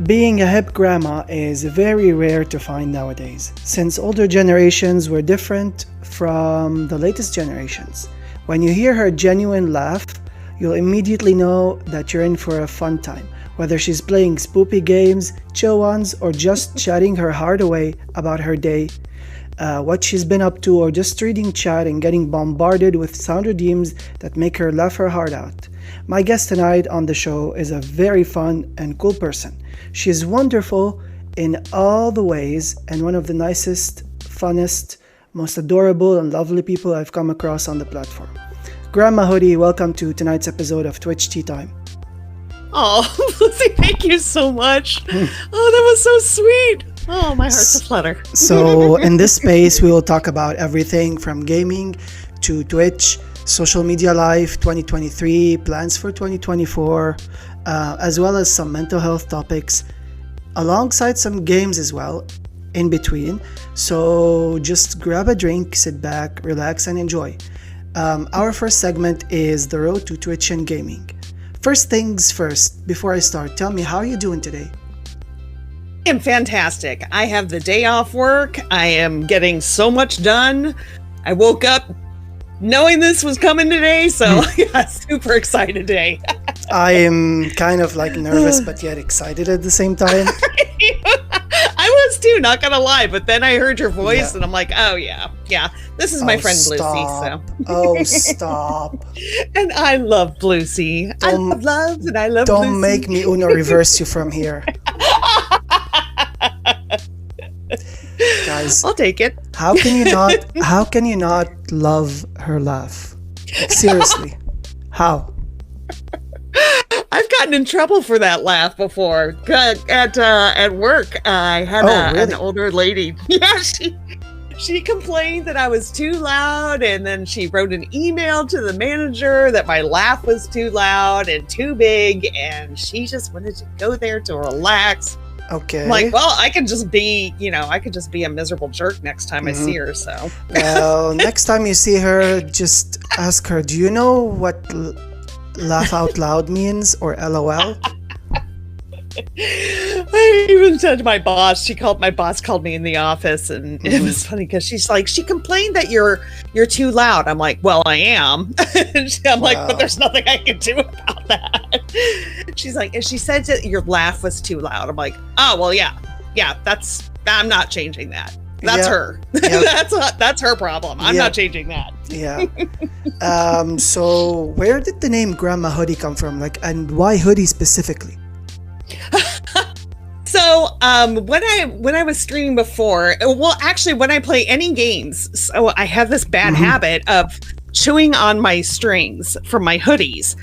Being a hip grandma is very rare to find nowadays, since older generations were different from the latest generations. When you hear her genuine laugh, you'll immediately know that you're in for a fun time, whether she's playing spoopy games, chill ones, or just chatting her heart away about her day, what she's been up to, or just reading chat and getting bombarded with sound redeems that make her laugh her heart out. My guest tonight on the show is a very fun and cool person. She is wonderful in all the ways and one of the nicest, funnest, most adorable and lovely people I've come across on the platform. GrandmaHoodie, welcome to tonight's episode of Twitch Tea Time. Oh, Lucy, thank you so much. Oh, that was so sweet. Oh, my heart's a flutter. So in this space, we will talk about everything from gaming to Twitch, social media life, 2023, plans for 2024, as well as some mental health topics, alongside some games as well, in between. So just grab a drink, sit back, relax, and enjoy. Our first segment is the road to Twitch and gaming. First things first, before I start, tell me, how are you doing today? I am fantastic. I have the day off work. I am getting so much done. I woke up knowing this was coming today, so yeah, super excited today. I am kind of like nervous, but yet excited at the same time. I was too, not gonna lie, but then I heard your voice and I'm like, oh yeah, this is my friend Lucy. So. Oh, stop. And I love Lucy. I love loves and I love Lucy. Don't make me Uno reverse you from here. Guys, I'll take it. How can you not love her laugh? Like, seriously. How? I've gotten in trouble for that laugh before. At work, I had an older lady. Yeah, she complained that I was too loud, and then she wrote an email to the manager that my laugh was too loud and too big, and she just wanted to go there to relax. Okay. I'm like, well, I could just be a miserable jerk next time I see her. So. Well, next time you see her, just ask her, do you know what laugh out loud means, or LOL? I even said to my boss, my boss called me in the office, and it was funny because she's like, she complained that you're too loud. I'm like, well, I am. I'm like, but there's nothing I can do about that. She's like, and she said that your laugh was too loud. I'm like, oh, well, yeah, I'm not changing that. That's her. Yep. That's her problem. I'm not changing that. Yeah. So where did the name GrandmaHoodie come from? Like, and why hoodie specifically? So when I was streaming before, well, actually, when I play any games, so I have this bad habit of chewing on my strings from my hoodies.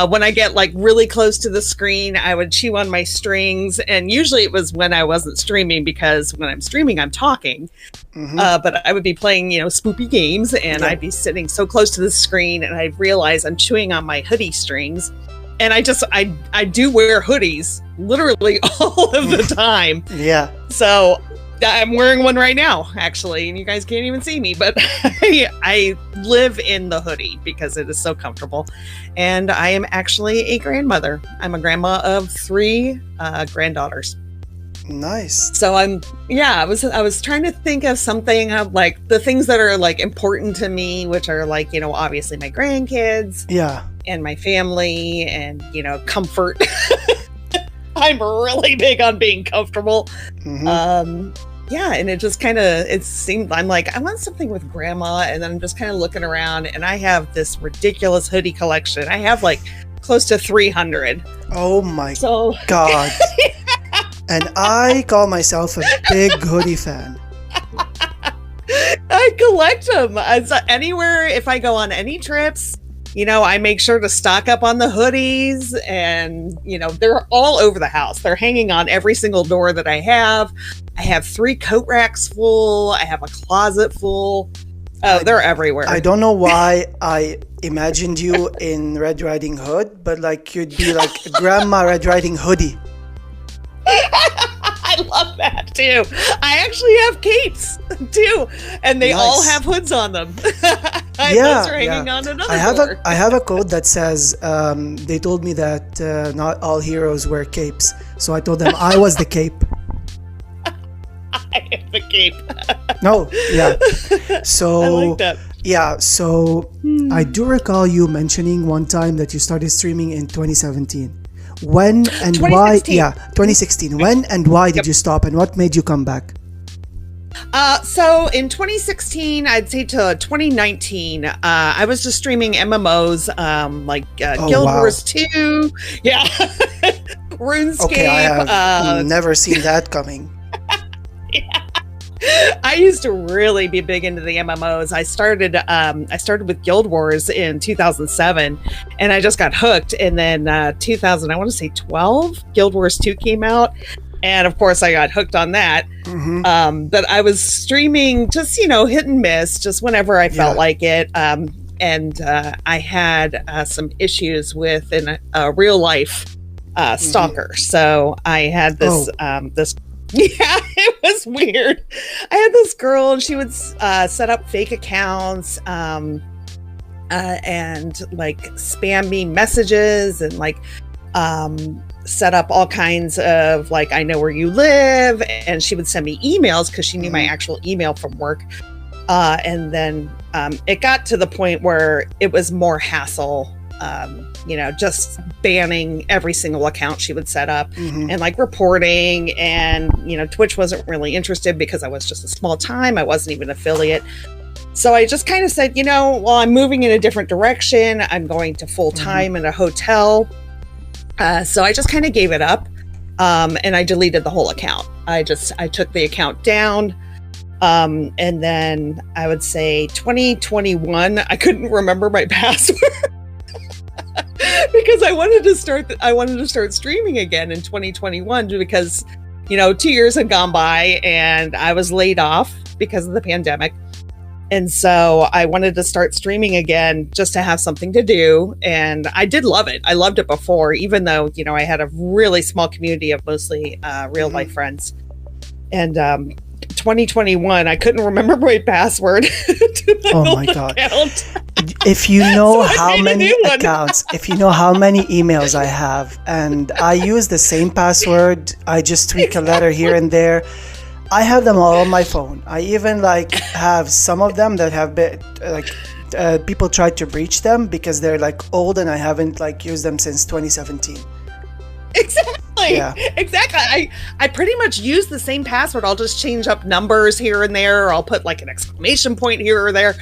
When I get like really close to the screen, I would chew on my strings, and usually it was when I wasn't streaming, because when I'm streaming, I'm talking. But I would be playing, spoopy games, and I'd be sitting so close to the screen, and I'd realize I'm chewing on my hoodie strings. And I do wear hoodies literally all of the time. Yeah. So I'm wearing one right now, actually, and you guys can't even see me, but I live in the hoodie because it is so comfortable. And I am actually a grandmother. I'm a grandma of 3 granddaughters. Nice. So I was trying to think of something of like the things that are like important to me, which are like, obviously my grandkids. Yeah. And my family and, comfort. I'm really big on being comfortable. Yeah, and it just it seemed, I'm like, I want something with grandma, and then I'm just kind of looking around, and I have this ridiculous hoodie collection. I have like close to 300. Oh my God. And I call myself a big hoodie fan. I collect them. Anywhere, if I go on any trips, I make sure to stock up on the hoodies, and, they're all over the house. They're hanging on every single door that I have. I have 3 coat racks full. I have a closet full. Oh, they're everywhere. I don't know why I imagined you in Red Riding Hood, but like you'd be like Grandma Red Riding Hoodie. I love that too. I actually have capes too, and they all have hoods on them. My notes are hanging on another door. I have a quote that says, they told me that not all heroes wear capes. So I told them I was the cape. I am the cape. No, yeah. So I like that. Yeah, so I do recall you mentioning one time that you started streaming in 2017. When and why? 2016. Yeah, 2016. When and why did you stop, and what made you come back? So in 2016, I'd say to 2019, I was just streaming MMOs, Guild Wars 2. Yeah. RuneScape. Okay, I have never seen that coming. Yeah. I used to really be big into the MMOs. I started with Guild Wars in 2007, and I just got hooked. And then 2012, Guild Wars 2 came out, and of course I got hooked on that. Mm-hmm. But I was streaming just hit and miss, just whenever I felt like it. And I had some issues with a real life stalker. So I had this this. Yeah, it was weird. I had this girl, and she would set up fake accounts and like spam me messages and like set up all kinds of like, I know where you live, and she would send me emails because she knew my actual email from work. And then it got to the point where it was more hassle. Just banning every single account she would set up and like reporting, and Twitch wasn't really interested because I was just a small time. I wasn't even an affiliate. So I just kind of said, I'm moving in a different direction. I'm going to full time in a hotel. So I just kind of gave it up. And I deleted the whole account. I took the account down. And then I would say 2021, I couldn't remember my password. Because I wanted to start streaming again in 2021 because 2 years had gone by and I was laid off because of the pandemic. And so I wanted to start streaming again just to have something to do. And I did love it. I loved it before, even though, I had a really small community of mostly real life friends. And 2021, I couldn't remember my password to my account. If you know how many accounts, if you know how many emails I have, and I use the same password, I just tweak a letter here and there. I have them all on my phone. I even have some of them that have been people tried to breach them because they're old and I haven't used them since 2017. Exactly. Yeah. Exactly. I pretty much use the same password. I'll just change up numbers here and there. Or I'll put an exclamation point here or there.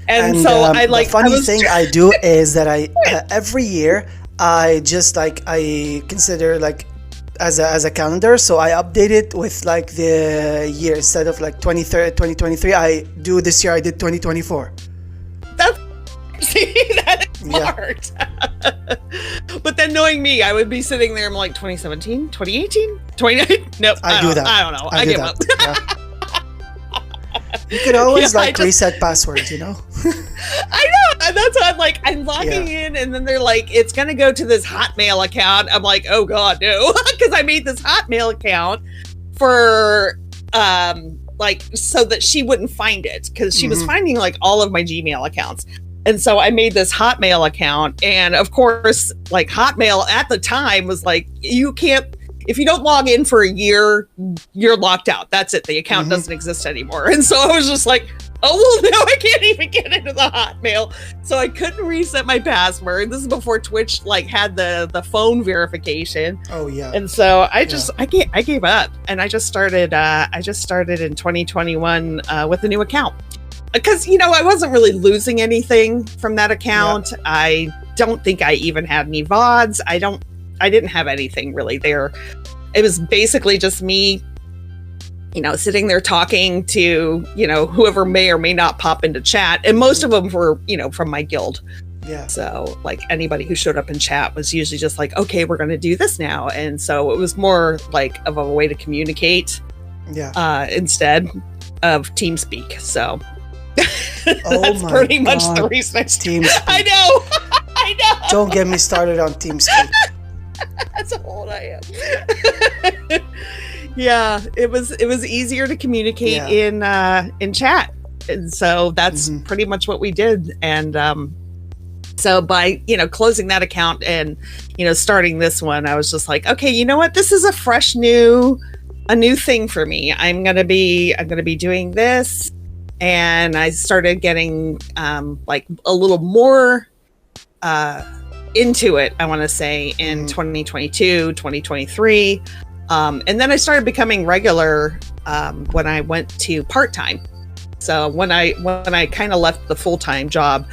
And so the funny thing I do is that I every year I just I consider as a calendar, so I update it with the year instead of 2023. I do this year. I did 2024. That is smart. But then knowing me, I would be sitting there. I'm 2017, 2018, 2019. Nope. I do that. I don't know. I give up. Yeah. You could always reset passwords, I know, and that's how I'm logging in, and then they're it's gonna go to this Hotmail account. I'm oh god, no, because I made this Hotmail account for so that she wouldn't find it, because she was finding all of my Gmail accounts. And so I made this Hotmail account, and of course, Hotmail at the time was you can't. If you don't log in for a year, you're locked out. That's it. The account doesn't exist anymore. And so I was just now I can't even get into the Hotmail. So I couldn't reset my password. This is before Twitch had the phone verification. Oh yeah. And so I gave up, and I just started in 2021 with a new account. Because I wasn't really losing anything from that account. Yeah. I don't think I even had any VODs. I didn't have anything really there. It was basically just me, sitting there talking to, whoever may or may not pop into chat. And most of them were, from my guild. Yeah. So anybody who showed up in chat was usually just okay, we're going to do this now. And so it was more of a way to communicate instead of TeamSpeak. So that's pretty much the reason TeamSpeak. I know. Don't get me started on TeamSpeak. That's how old I am. Yeah, it was easier to communicate in chat. And so that's pretty much what we did. And so by, closing that account and, starting this one, I was just like, okay, you know what? This is a fresh new thing for me. I'm going to be doing this. And I started getting like a little more into it, I want to say, in 2022, 2023. And then I started becoming regular when I went to part-time. So when I kind of left the full-time job,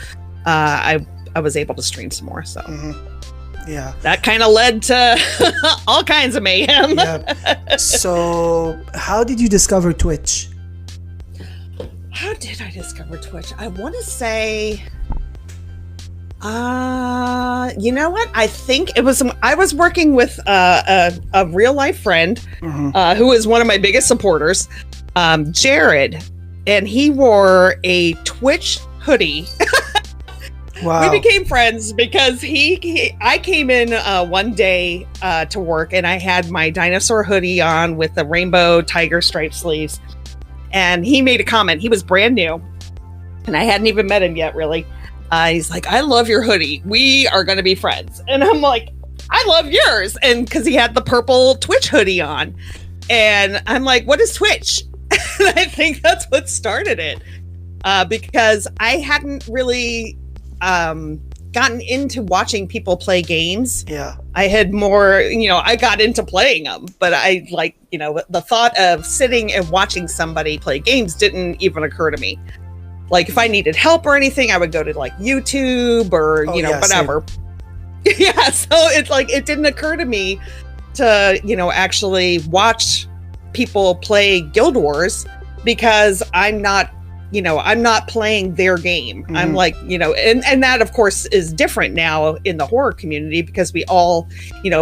I was able to stream some more. So yeah, that kind of led to all kinds of mayhem. Yeah. So how did you discover Twitch? How did I discover Twitch? I want to say, you know what? I think it was, I was working with a real life friend who is one of my biggest supporters, Jared, and he wore a Twitch hoodie. Wow. We became friends because I came in one day to work and I had my dinosaur hoodie on with the rainbow tiger stripe sleeves. And he made a comment. He was brand new and I hadn't even met him yet, really. He's like, I love your hoodie. We are going to be friends. And I'm like, I love yours. And because he had the purple Twitch hoodie on. And I'm like, what is Twitch? And I think that's what started it. Because I hadn't really gotten into watching people play games. Yeah. I had more, I got into playing them, but I like, the thought of sitting and watching somebody play games didn't even occur to me. Like if I needed help or anything, I would go to like YouTube or, whatever. Yeah. So it's like, it didn't occur to me to, actually watch people play Guild Wars because I'm not playing their game. I'm like, and that of course is different now in the horror community because we all,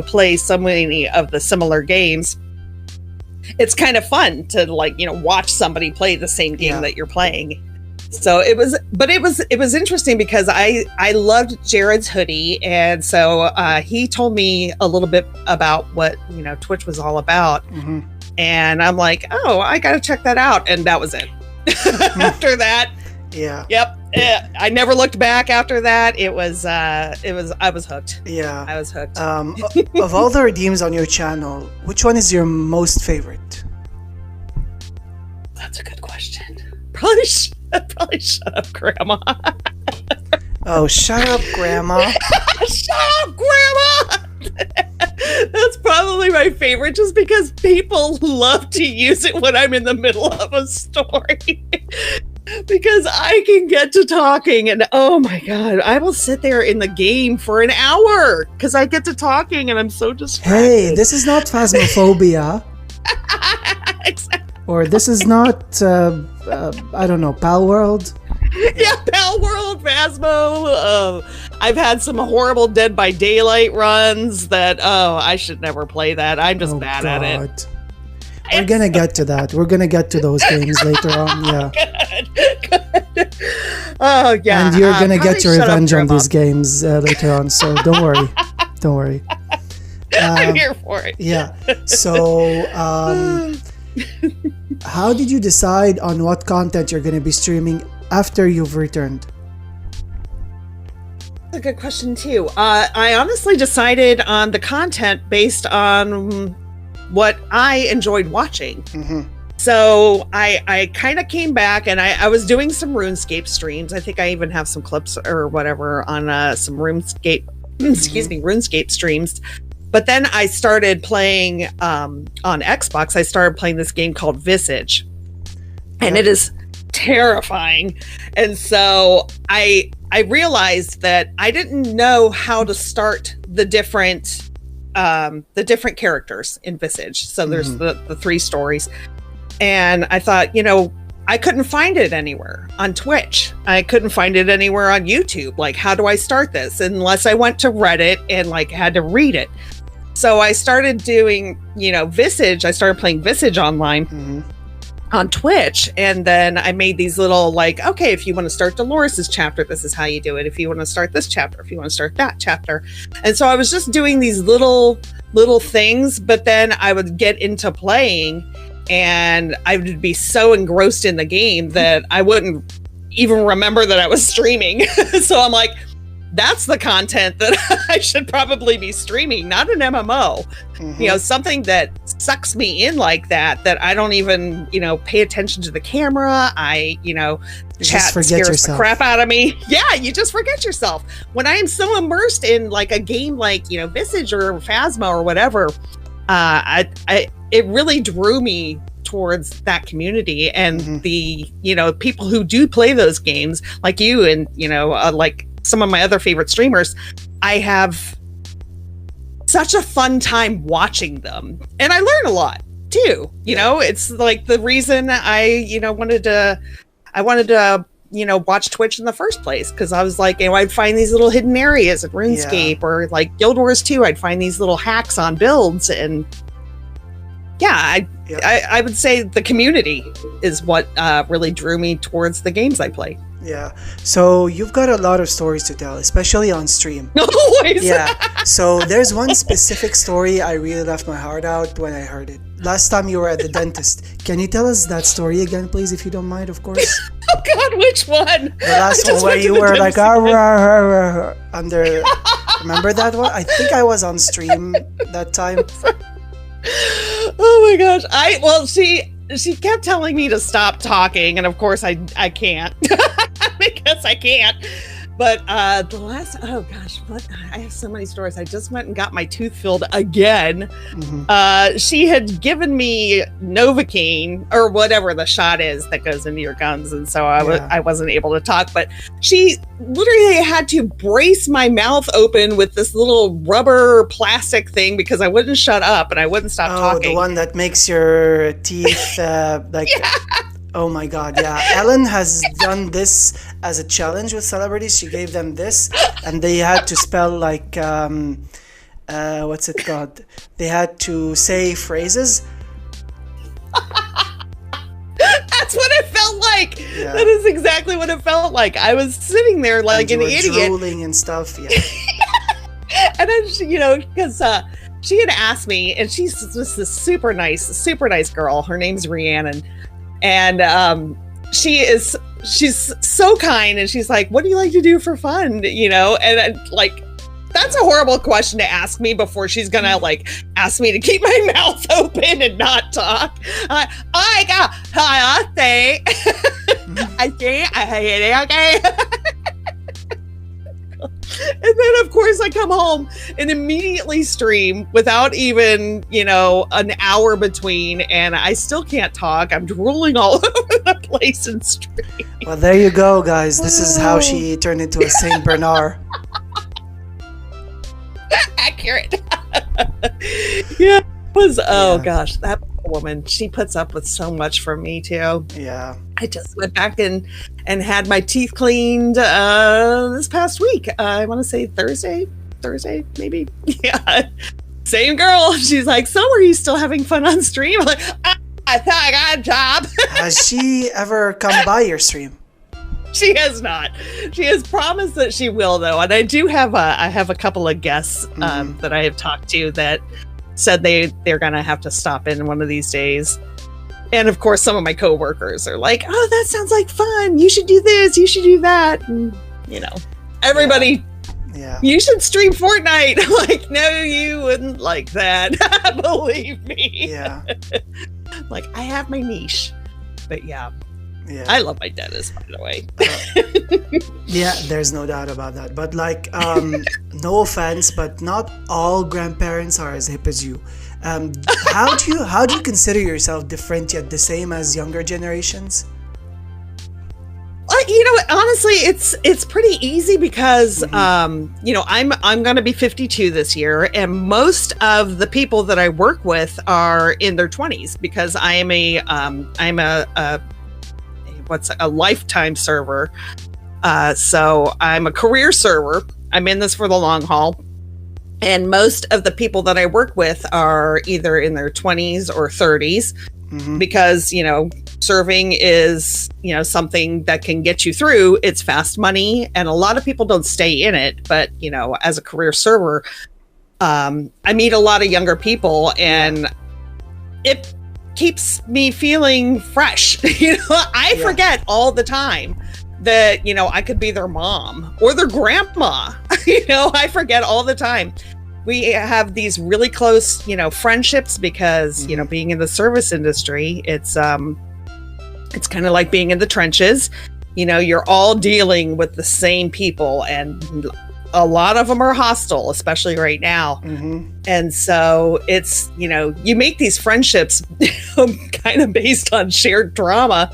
play so many of the similar games. It's kind of fun to like, watch somebody play the same game that you're playing. So it was interesting because I loved Jared's hoodie. And so he told me a little bit about what, Twitch was all about. And I'm like, oh, I got to check that out. And that was it. After that, I never looked back after that. I was hooked. Yeah, I was hooked. Of all the redeems on your channel, which one is your most favorite? That's a good question. Probably shut up, Grandma. Oh, shut up, Grandma. Shut up, Grandma. That's probably my favorite just because people love to use it when I'm in the middle of a story. Because I can get to talking and oh my God, I will sit there in the game for an hour because I get to talking and I'm so distracted. Hey, this is not Phasmophobia. Exactly. Or this is not, I don't know, Pal World. Yeah, Pal World, Phasmo. I've had some horrible Dead by Daylight runs that, I should never play that. I'm just bad at it. We're going to get to that. We're going to get to those games later on. Yeah. Good. Oh, yeah. And you're going to get your revenge on these games later on. So don't worry. Don't worry. I'm here for it. Yeah. So, how did you decide on what content you're going to be streaming after you've returned? That's a good question too. I honestly decided on the content based on what I enjoyed watching. So I kind of came back and I was doing some RuneScape streams. I think I even have some clips or whatever on some RuneScape, RuneScape streams. But then I started playing on Xbox. I started playing this game called Visage, and it is terrifying. And so I realized that I didn't know how to start the different characters in Visage. So there's the three stories, and I thought, I couldn't find it anywhere on Twitch. I couldn't find it anywhere on YouTube. Like, how do I start this? Unless I went to Reddit and like had to read it. So I started doing, Visage. I started playing Visage online on Twitch. And then I made these little like, okay, if you want to start Dolores's chapter, this is how you do it. If you want to start this chapter, if you want to start that chapter. And so I was just doing these little things, but then I would get into playing and I would be so engrossed in the game that I wouldn't even remember that I was streaming. So I'm like, that's the content that I should probably be streaming, not an MMO. You know, something that sucks me in like that I don't even, you know, pay attention to the camera. Chat scares the crap out of me. Yeah, you just forget yourself. When I am so immersed in like a game like, you know, Visage or Phasma or whatever, it really drew me towards that community and the, you know, people who do play those games like you and, you know, like some of my other favorite streamers. I have such a fun time watching them, and I learn a lot too. You know, it's like the reason I wanted to watch Twitch in the first place, because I was like, you know, I'd find these little hidden areas at RuneScape or like Guild Wars 2. I'd find these little hacks on builds, and I would say the community is what really drew me towards the games I play. Yeah. So you've got a lot of stories to tell, especially on stream. Always. Yeah. So there's one specific story I really left my heart out when I heard it. Last time you were at the dentist. Can you tell us that story again, please, if you don't mind, of course? Oh, God, which one? The last one where you were like, under... Remember that one? I think I was on stream that time. Oh, my gosh. She kept telling me to stop talking, and of course I can't because I can't. But the last, oh gosh, what? I have so many stories. I just went and got my tooth filled again. She had given me Novocaine, or whatever the shot is that goes into your gums, and so I wasn't able to talk. But she literally had to brace my mouth open with this little rubber plastic thing because I wouldn't shut up and I wouldn't stop talking. Oh, the one that makes your teeth like... Yeah. Oh my God, yeah. Ellen has done this as a challenge with celebrities. She gave them this, and they had to spell like, what's it called? They had to say phrases. That's what it felt like. Yeah. That is exactly what it felt like. I was sitting there like an idiot. Drooling and stuff, yeah. And then, because she had asked me, and she's just this super nice girl. Her name's Rhiannon. And she's so kind, and she's like, what do you like to do for fun? And like, that's a horrible question to ask me before she's gonna like ask me to keep my mouth open and not talk. I say, okay. And then, of course, I come home and immediately stream without even, an hour between, and I still can't talk. I'm drooling all over the place in stream. Well, there you go, guys. This is how she turned into a Saint Bernard. Accurate. Yeah. Gosh, that woman, she puts up with so much from me, too. Yeah. I just went back and had my teeth cleaned this past week. I want to say Thursday, maybe. Yeah. Same girl. She's like, so are you still having fun on stream? I'm like, I thought I got a job. Has she ever come by your stream? She has not. She has promised that she will, though. And I do have a couple of guests that I have talked to that said they're going to have to stop in one of these days. And of course, some of my coworkers are like, oh, that sounds like fun. You should do this. You should do that. And, everybody, you should stream Fortnite. I'm like, no, you wouldn't like that. Believe me. Yeah. Like, I have my niche. But yeah. I love my dentist, by the way. Yeah, there's no doubt about that. But like, no offense, but not all grandparents are as hip as you. How do you consider yourself different yet the same as younger generations? Honestly, it's pretty easy because I'm going to be 52 this year, and most of the people that I work with are in their 20s because I am a lifetime server. So I'm a career server. I'm in this for the long haul. And most of the people that I work with are either in their 20s or 30s because, serving is, something that can get you through. It's fast money, and a lot of people don't stay in it. But, as a career server, I meet a lot of younger people, and keeps me feeling fresh. I forget all the time that, I could be their mom or their grandma. I forget all the time. We have these really close, friendships because, being in the service industry, it's kind of like being in the trenches. You're all dealing with the same people, and a lot of them are hostile, especially right now. And so it's, you make these friendships kind of based on shared trauma,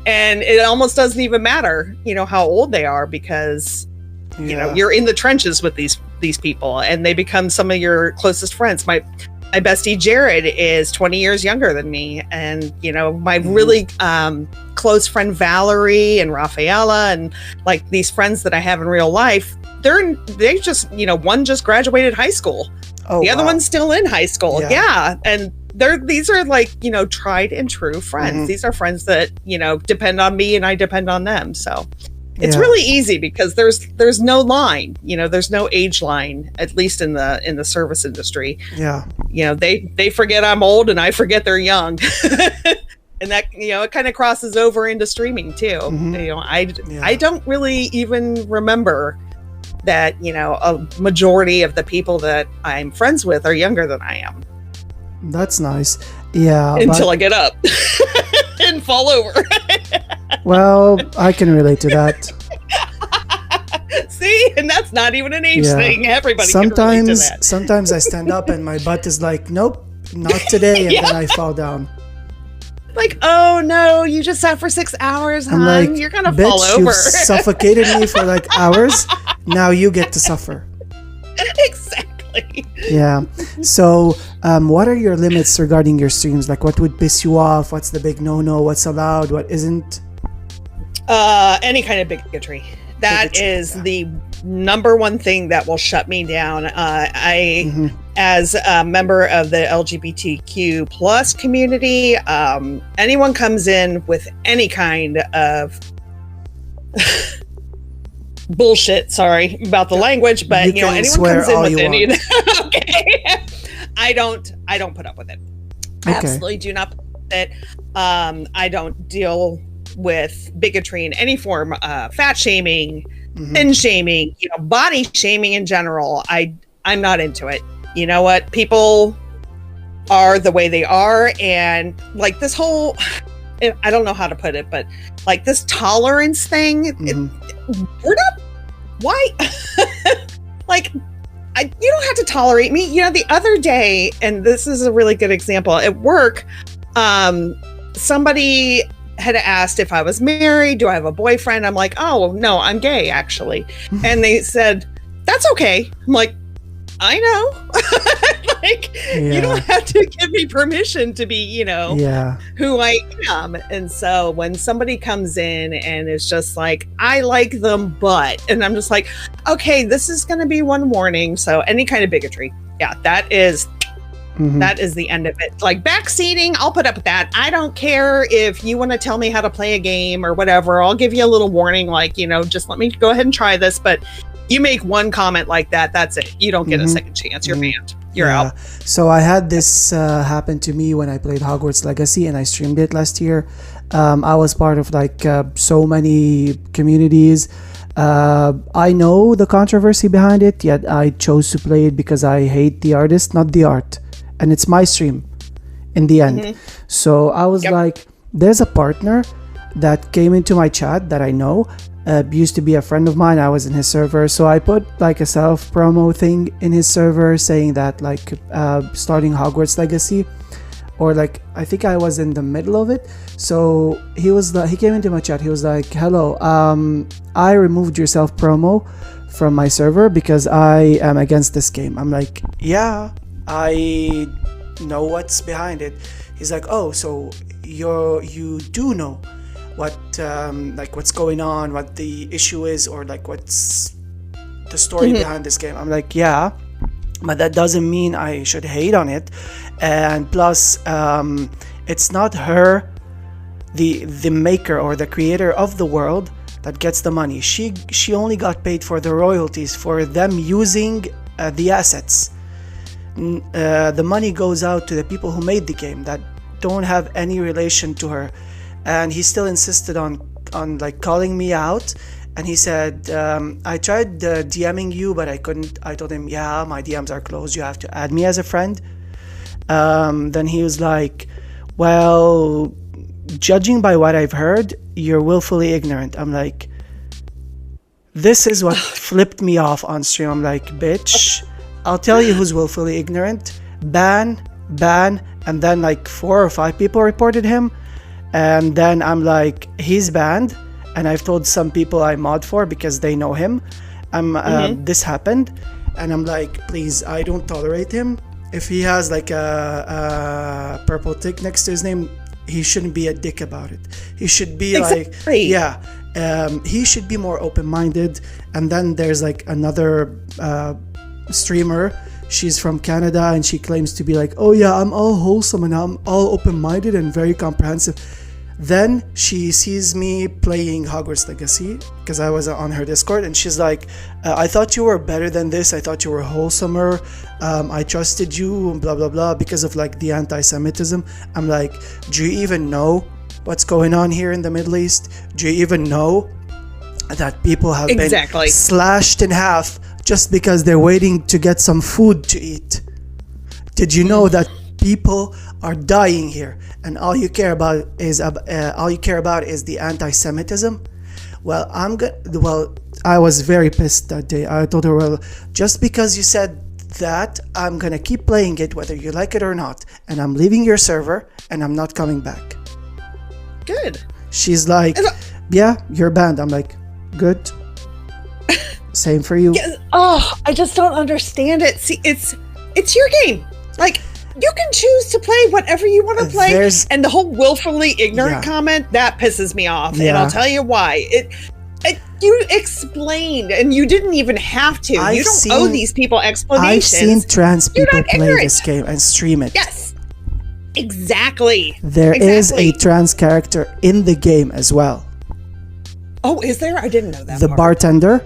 and it almost doesn't even matter, how old they are, because, you're in the trenches with these people, and they become some of your closest friends. My bestie Jared is 20 years younger than me, and my really close friend Valerie and Rafaela, and like these friends that I have in real life, they just one just graduated high school. The other one's still in high school. Yeah. And these are like, tried and true friends. These are friends that, depend on me and I depend on them. So it's really easy because there's no line, there's no age line, at least in the service industry. Yeah. They forget I'm old and I forget they're young. And that, it kind of crosses over into streaming too. I don't really even remember that, a majority of the people that I'm friends with are younger than I am. That's nice. Yeah. Until I get up and fall over. Well, I can relate to that. See? And that's not even an age thing. Everybody can relate to that. Sometimes I stand up and my butt is like, nope, not today. And then I fall down. Like, oh no, you just sat for 6 hours, hon. I'm like, you're going to fall over. You suffocated me for like hours. Now you get to suffer. Exactly. Yeah. So, what are your limits regarding your streams? Like, what would piss you off? What's the big no-no? What's allowed? What isn't? Any kind of bigotry. That is the number one thing that will shut me down. As a member of the LGBTQ plus community, anyone comes in with any kind of bullshit, sorry about the language, but anyone comes in with any of that, okay. I don't put up with it. I absolutely do not put up with it. I don't deal with bigotry in any form, fat shaming, thin shaming, body shaming in general. I'm not into it. You know what? People are the way they are, and like this whole, I don't know how to put it, but like this tolerance thing, we're not, why? Like, you don't have to tolerate me. The other day, and this is a really good example, at work, somebody had asked if I was married, do I have a boyfriend? I'm like, oh no, I'm gay actually. And they said, that's okay. I'm like, I know. Like, you don't have to give me permission to be, who I am. And so when somebody comes in and is just like, I like them, but, and I'm just like, okay, this is going to be one warning. So any kind of bigotry. Yeah, that is the end of it. Like backseating, I'll put up with that. I don't care if you want to tell me how to play a game or whatever. I'll give you a little warning, like, just let me go ahead and try this. But you make one comment like that, that's it. You don't get a second chance. You're banned. You're out. So I had this happen to me when I played Hogwarts Legacy, and I streamed it last year. I was part of like so many communities. I know the controversy behind it, yet I chose to play it because I hate the artist, not the art. And it's my stream in the end. So I was like, there's a partner that came into my chat that I know, used to be a friend of mine. I was in his server. So I put like a self promo thing in his server saying that like starting Hogwarts Legacy, or like, I think I was in the middle of it. So he came into my chat. He was like, hello, I removed your self promo from my server because I am against this game. I'm like, yeah, I know what's behind it. He's like, oh, so you do know what like what's going on, what the issue is, or like what's the story behind this game. I'm like, yeah, but that doesn't mean I should hate on it. And plus, it's not her, the maker or the creator of the world, that gets the money. She only got paid for the royalties for them using the assets. The money goes out to the people who made the game. That don't have any relation to her. And he still insisted on like calling me out. And he said, I tried DMing you, but I couldn't. I told him, yeah, my DMs are closed. You have to add me as a friend. Then he was like, well, judging by what I've heard, you're willfully ignorant. I'm like, this is what flipped me off on stream. I'm like, bitch, I'll tell you who's willfully ignorant. Ban. And then like 4 or 5 people reported him. And then I'm like, he's banned. And I've told some people I mod for because they know him. This happened. And I'm like, please, I don't tolerate him. If he has like a purple tick next to his name, he shouldn't be a dick about it. He should be exactly. He should be more open-minded. And then there's like another streamer. She's from Canada and she claims to be like, oh yeah, I'm all wholesome and I'm all open-minded and very comprehensive. Then she sees me playing Hogwarts Legacy because I was on her Discord, and she's like, I thought you were better than this. I thought you were wholesomer. I trusted you, blah, blah, blah, because of like the anti-Semitism. I'm like, do you even know what's going on here in the Middle East? Do you even know that people have been slashed in half just because they're waiting to get some food to eat? Did you know that people are dying here, and all you care about is the anti-Semitism? Well, I was very pissed that day. I told her, well, just because you said that, I'm gonna keep playing it whether you like it or not, and I'm leaving your server and I'm not coming back. Good. She's like, yeah, you're banned. I'm like, good. Same for you. Yeah, I just don't understand it. See, it's your game. Like, you can choose to play whatever you want to play. And the whole willfully ignorant comment, that pisses me off. And I'll tell you why. You explained, and you didn't even have to. You don't owe these people explanations. I've seen trans people play this game and stream it. Yes. Exactly. There is a trans character in the game as well. Oh, is there? I didn't know that. The bartender.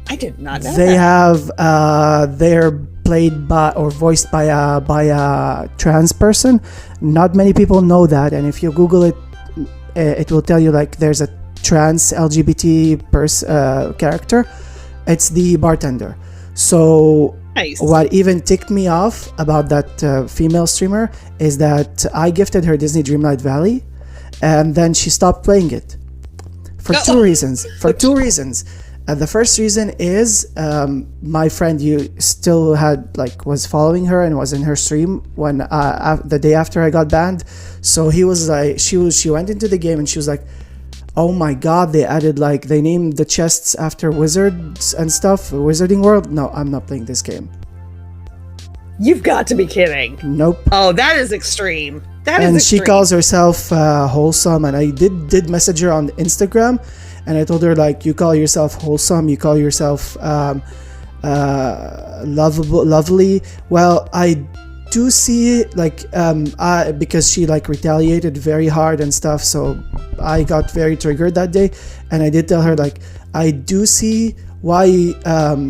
I did not know they have they're played by or voiced by a trans person. Not many people know that, and if you Google it, it will tell you like there's a trans LGBT character. It's the bartender. So what even ticked me off about that female streamer is that I gifted her Disney Dreamlight Valley, and then she stopped playing it for two reasons. The first reason is my friend still was following her and was in her stream when the day after I got banned. So he was like, she went into the game and she was like, oh my god, they added they named the chests after wizards and stuff, Wizarding World. No, I'm not playing this You've got to be kidding. Nope. Oh, that is extreme. And she calls herself wholesome, and I did message her on Instagram. And I told her, you call yourself wholesome, you call yourself lovely. Well, I do see because she retaliated very hard and stuff, so I got very triggered that day. And I did tell her, I do see why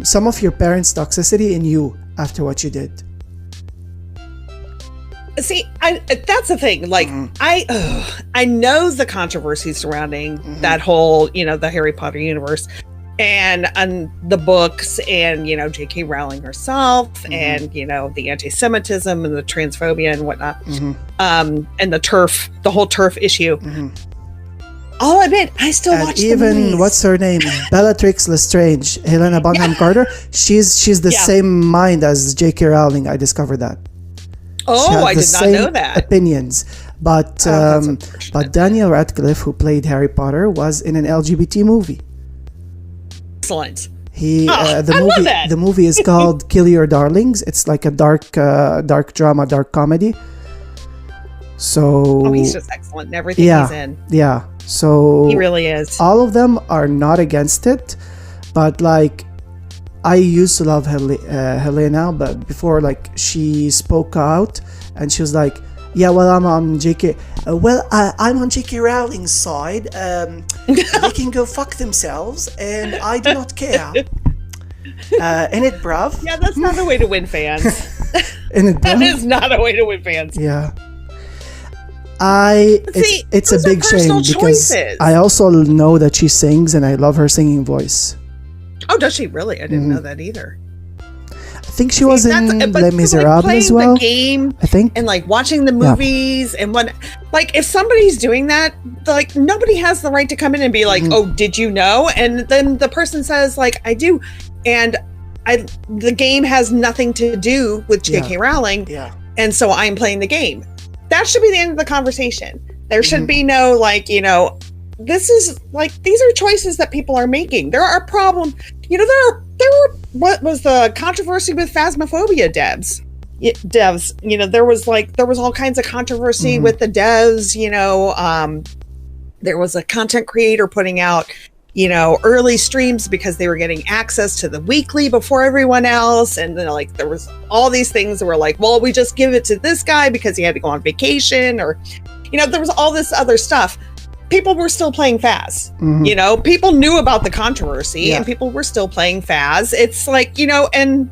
some of your parents' toxicity in you after what you did. See, that's the thing. I know the controversy surrounding that whole, the Harry Potter universe and the books and, J.K. Rowling herself and, the anti-Semitism and the transphobia and whatnot. And the whole turf issue. I'll admit, I still watch the movies. What's her name? Bellatrix Lestrange, Helena Bonham Carter. She's the same mind as J.K. Rowling. I discovered that. Oh, I did not know that. Opinions, but Daniel Radcliffe, who played Harry Potter, was in an LGBT movie. Excellent. The movie is called Kill Your Darlings. It's like a dark drama, dark comedy. So he's just excellent in everything he's in. Yeah. So he really is. All of them are not against it, but I used to love Helena, but before she spoke out and she was like, yeah, well, I'm on JK. I'm on JK Rowling's side. They can go fuck themselves and I do not care. In it, bruv. Yeah, that's not a way to win fans. In it, bruv. That is not a way to win fans. Yeah. It's a big shame because I also know that she sings and I love her singing voice. Oh, does she really? I didn't know that either. I think she was in Les Miserables as well. The game, I think, and like watching the movies, and when, like, if somebody's doing that, like, nobody has the right to come in and be like, "Oh, did you know?" And then the person says, like, "I do," and the game has nothing to do with J.K. Rowling, and so I'm playing the game. That should be the end of the conversation. There should be no, like, you know, this is like, these are choices that people are making. There are problems. You know, there were what was the controversy with Phasmophobia devs? You know, there was all kinds of controversy with the devs. You know, there was a content creator putting out, you know, early streams because they were getting access to the weekly before everyone else, and then, like, there was all these things that were like, well, we just give it to this guy because he had to go on vacation, or, you know, there was all this other stuff. People were still playing Phas. You know, people knew about the controversy and people were still playing Phas. It's like, you know, and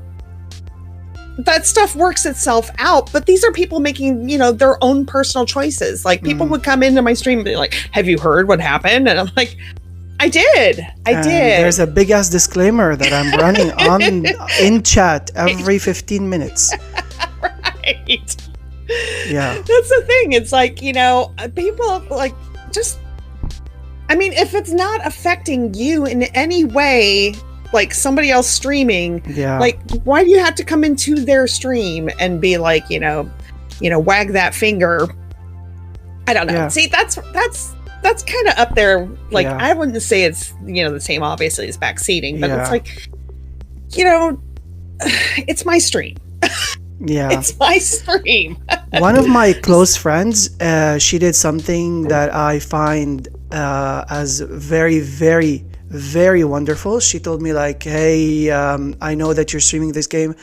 that stuff works itself out, but these are people making, you know, their own personal choices. Like, people would come into my stream and be like, have you heard what happened? And I'm like, I did. There's a big ass disclaimer that I'm running on in chat every 15 minutes. Right. Yeah. That's the thing. It's like, you know, people like just, I mean, if it's not affecting you in any way, like somebody else streaming, like, why do you have to come into their stream and be like, you know, wag that finger? I don't know. Yeah. See, that's kind of up there. Like, I wouldn't say it's, you know, the same, obviously, as backseating, but it's like, you know, it's my stream. It's my stream. One of my close friends, she did something that I find as very, very, very wonderful. She told me, like, hey, I know that you're streaming this game.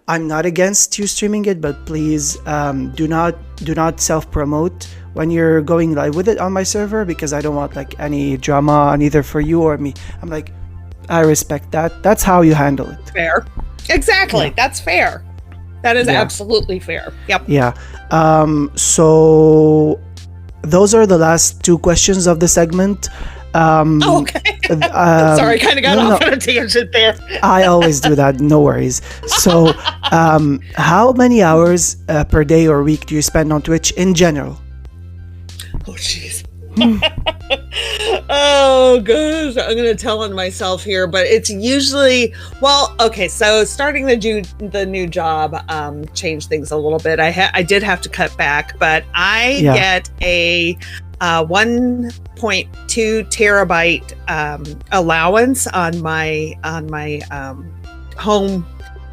I'm not against you streaming it, but please do not self-promote when you're going live with it on my server, because I don't want, like, any drama, neither for you or me. I'm like, I respect that. That's how you handle it. Fair. Exactly. That's fair. That is absolutely fair. Yep. Yeah. So those are the last two questions of the segment. Okay. Sorry, kind of got off on a tangent there. I always do that. No worries. So, how many hours per day or week do you spend on Twitch in general? Oh, jeez. Oh, gosh. I'm going to tell on myself here, but it's usually, well, okay. So starting the new job changed things a little bit. I did have to cut back, but I get a 1.2 terabyte allowance on my home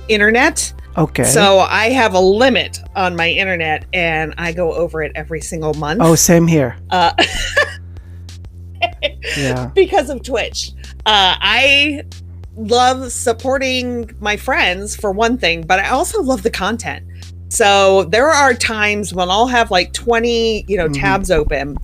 internet. Okay. So I have a limit on my internet, and I go over it every single month. Oh, same here. Because of Twitch. I love supporting my friends, for one thing, but I also love the content. So there are times when I'll have like 20, tabs open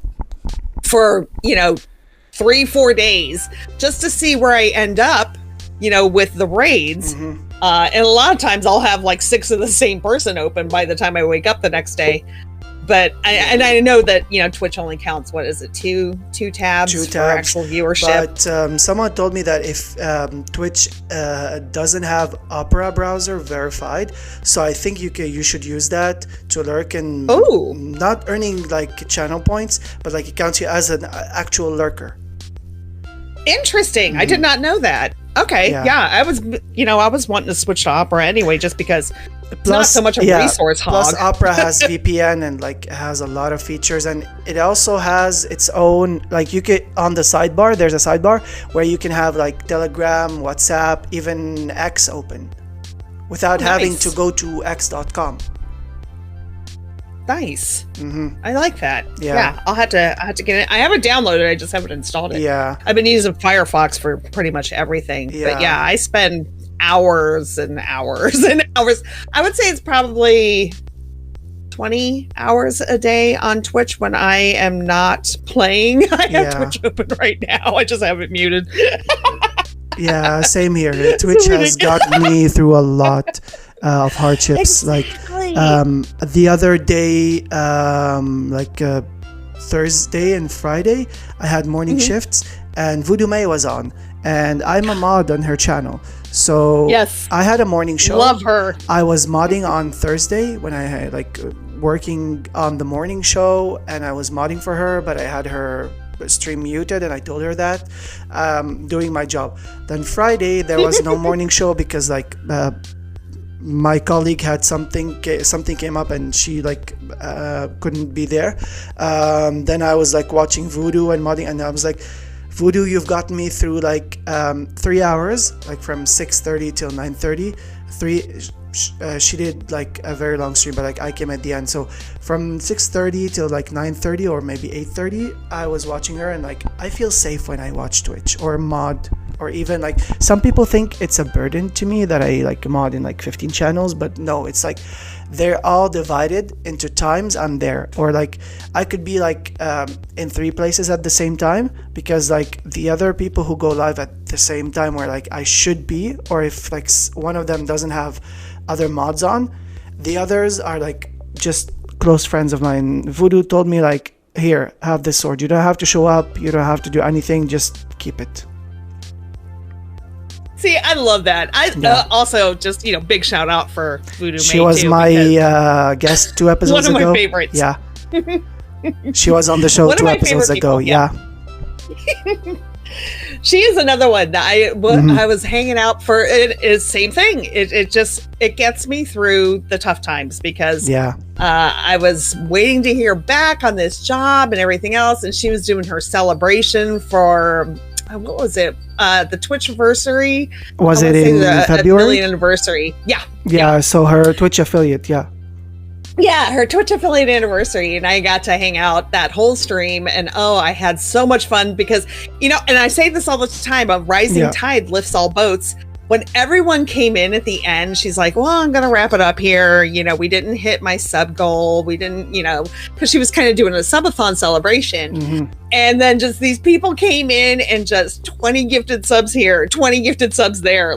for, 3-4 days just to see where I end up, with the raids. And a lot of times I'll have like 6 of the same person open by the time I wake up the next day. But I know that, Twitch only counts, what is it, two tabs for actual viewership. But someone told me that if Twitch doesn't have Opera browser verified, so I think you should use that to lurk and not earning like channel points, but like it counts you as an actual lurker. Interesting. I did not know that. Okay. Yeah. I was wanting to switch to Opera anyway, just because it's not so much a resource hog. Plus Opera has VPN and like has a lot of features, and it also has its own, like, you could, on the sidebar, there's a sidebar where you can have like Telegram, WhatsApp, even X open without having to go to x.com. Nice. I like that. I'll have to get it. I have it downloaded, I just haven't installed it. I've been using Firefox for pretty much everything. But I spend hours and hours and hours. I would say it's probably 20 hours a day on Twitch when I am not playing. I have Twitch open right now. I just have it muted. Yeah, same here. Twitch has gotten me through a lot of hardships. Exactly. Like the other day, Thursday and Friday, I had morning shifts, and Voodoo May was on, and I'm a mod on her channel. So yes, I had a morning show. Love her. I was modding on Thursday when I had working on the morning show, and I was modding for her, but I had her stream muted, and I told her that, doing my job. Then Friday there was no morning show because my colleague had something came up and she couldn't be there. Then I was watching Voodoo and modding, and I was like, Voodoo, you've gotten me through 3 hours, from 6:30 till 9:30. She did a very long stream, but I came at the end. So from 6:30 till 9:30 or maybe 8:30, I was watching her, and I feel safe when I watch Twitch or mod, or even some people think it's a burden to me that I mod in 15 channels, but no, it's they're all divided into times I'm there, or I could be in 3 places at the same time, because the other people who go live at the same time where I should be, or if one of them doesn't have other mods on, the others are just close friends of mine. Voodoo told me here, have this sword, you don't have to show up, you don't have to do anything, just keep it. See, I love that. Also just big shout out for Voodoo May. She was my guest 2 episodes ago. One of my favorites. Yeah. She was on the show 2 episodes ago. Yeah. She is another one that I was hanging out for. It is same thing. It gets me through the tough times, because I was waiting to hear back on this job and everything else, and she was doing her celebration for what was it? The Twitch anniversary. Was it in February? Million anniversary. Yeah. So her Twitch affiliate. Yeah, her Twitch affiliate anniversary, and I got to hang out that whole stream, and I had so much fun because, and I say this all the time, a rising tide lifts all boats. When everyone came in at the end, she's like, well, I'm going to wrap it up here. We didn't hit my sub goal. We didn't, because she was kind of doing a subathon celebration. Mm-hmm. And then just these people came in and just 20 gifted subs here, 20 gifted subs there,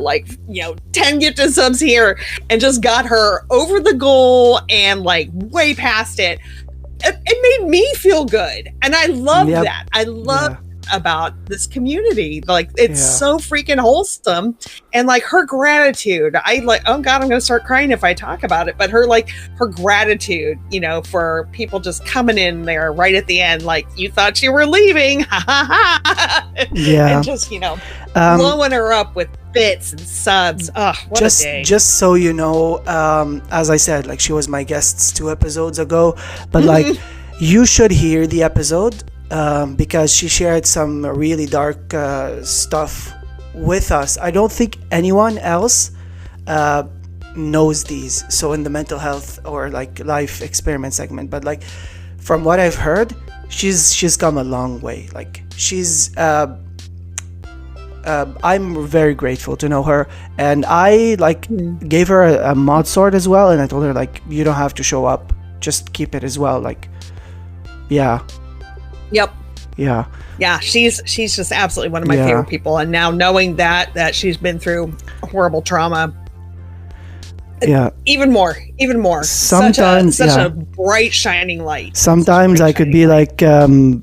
10 gifted subs here, and just got her over the goal and way past it. It made me feel good. And I love that. I love about this community. It's so freaking wholesome, and her gratitude, oh god, I'm gonna start crying if I talk about it, but her gratitude, for people just coming in there right at the end, you thought you were leaving, and just blowing her up with bits and subs. What a day. Just so you know, as I said, she was my guest 2 episodes ago, but you should hear the episode, because she shared some really dark stuff with us. I don't think anyone else knows these. So in the mental health or life experiment segment, but from what I've heard, she's come a long way. I'm very grateful to know her, and I gave her a mod sword as well, and I told her you don't have to show up, just keep it as well. Yep. Yeah, she's just absolutely one of my favorite people, and now knowing that she's been through horrible trauma, even more. Sometimes such a bright shining light. Sometimes I could be lurking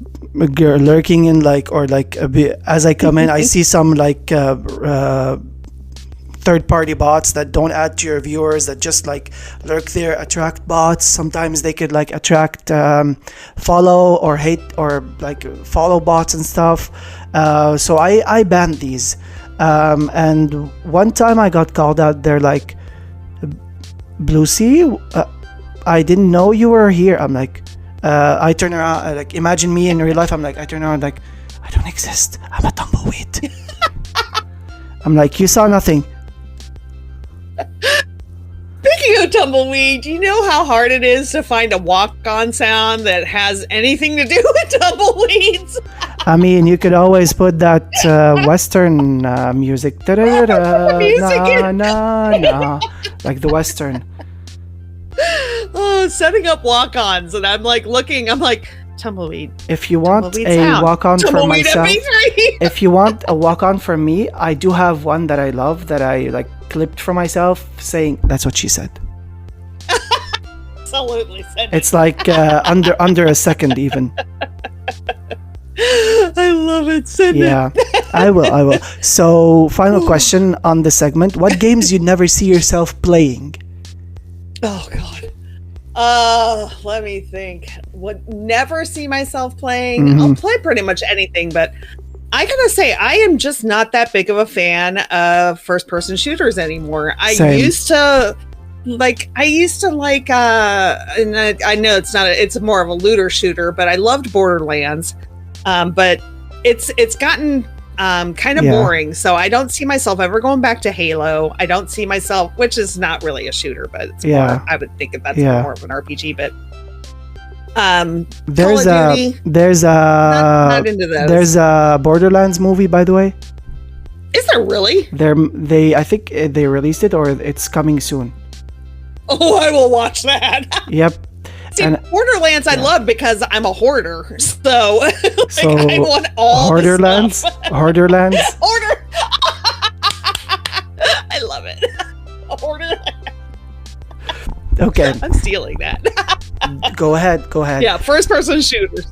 in or a bit as I come in, I see some third-party bots that don't add to your viewers, that just lurk there, attract bots. Sometimes they could attract follow or hate, or follow bots and stuff. So I banned these, and one time I got called out. They're Blue Sea, I didn't know you were here. I'm I turn around, imagine me in real life. I'm I turn around, I don't exist, I'm a tumbleweed. I'm you saw nothing. Speaking of tumbleweed, do you know how hard it is to find a walk-on sound that has anything to do with tumbleweeds? I mean, you could always put that Western music. The Western. Oh, setting up walk-ons, and I'm looking, tumbleweed. If you want a walk-on for myself, if you want a walk-on for me, I do have one that I love, that I clipped for myself, saying that's what she said. Absolutely. It's like under a second even. I love it. Send it. I will. So, final question on the segment. What games you never see yourself playing? Oh, God. Let me think. Would never see myself playing. Mm-hmm. I'll play pretty much anything, but I gotta say, I am just not that big of a fan of first-person shooters anymore. Same. I used to like, and I know it's more of a looter shooter, but I loved Borderlands. But it's gotten kind of boring, so I don't see myself ever going back to Halo. I don't see myself, which is not really a shooter, but it's more, I would think that's more of an RPG. But there's Call of Duty, not into those. There's a Borderlands movie, by the way. Is there really? I think they released it, or it's coming soon. Oh, I will watch that. Yep. See, Borderlands I love because I'm a hoarder, so I want all Hoarderlands. The stuff. Hoarderlands. Hoarder. I love it. Hoarder. Okay. I'm stealing that. Go ahead. Yeah, first-person shooters.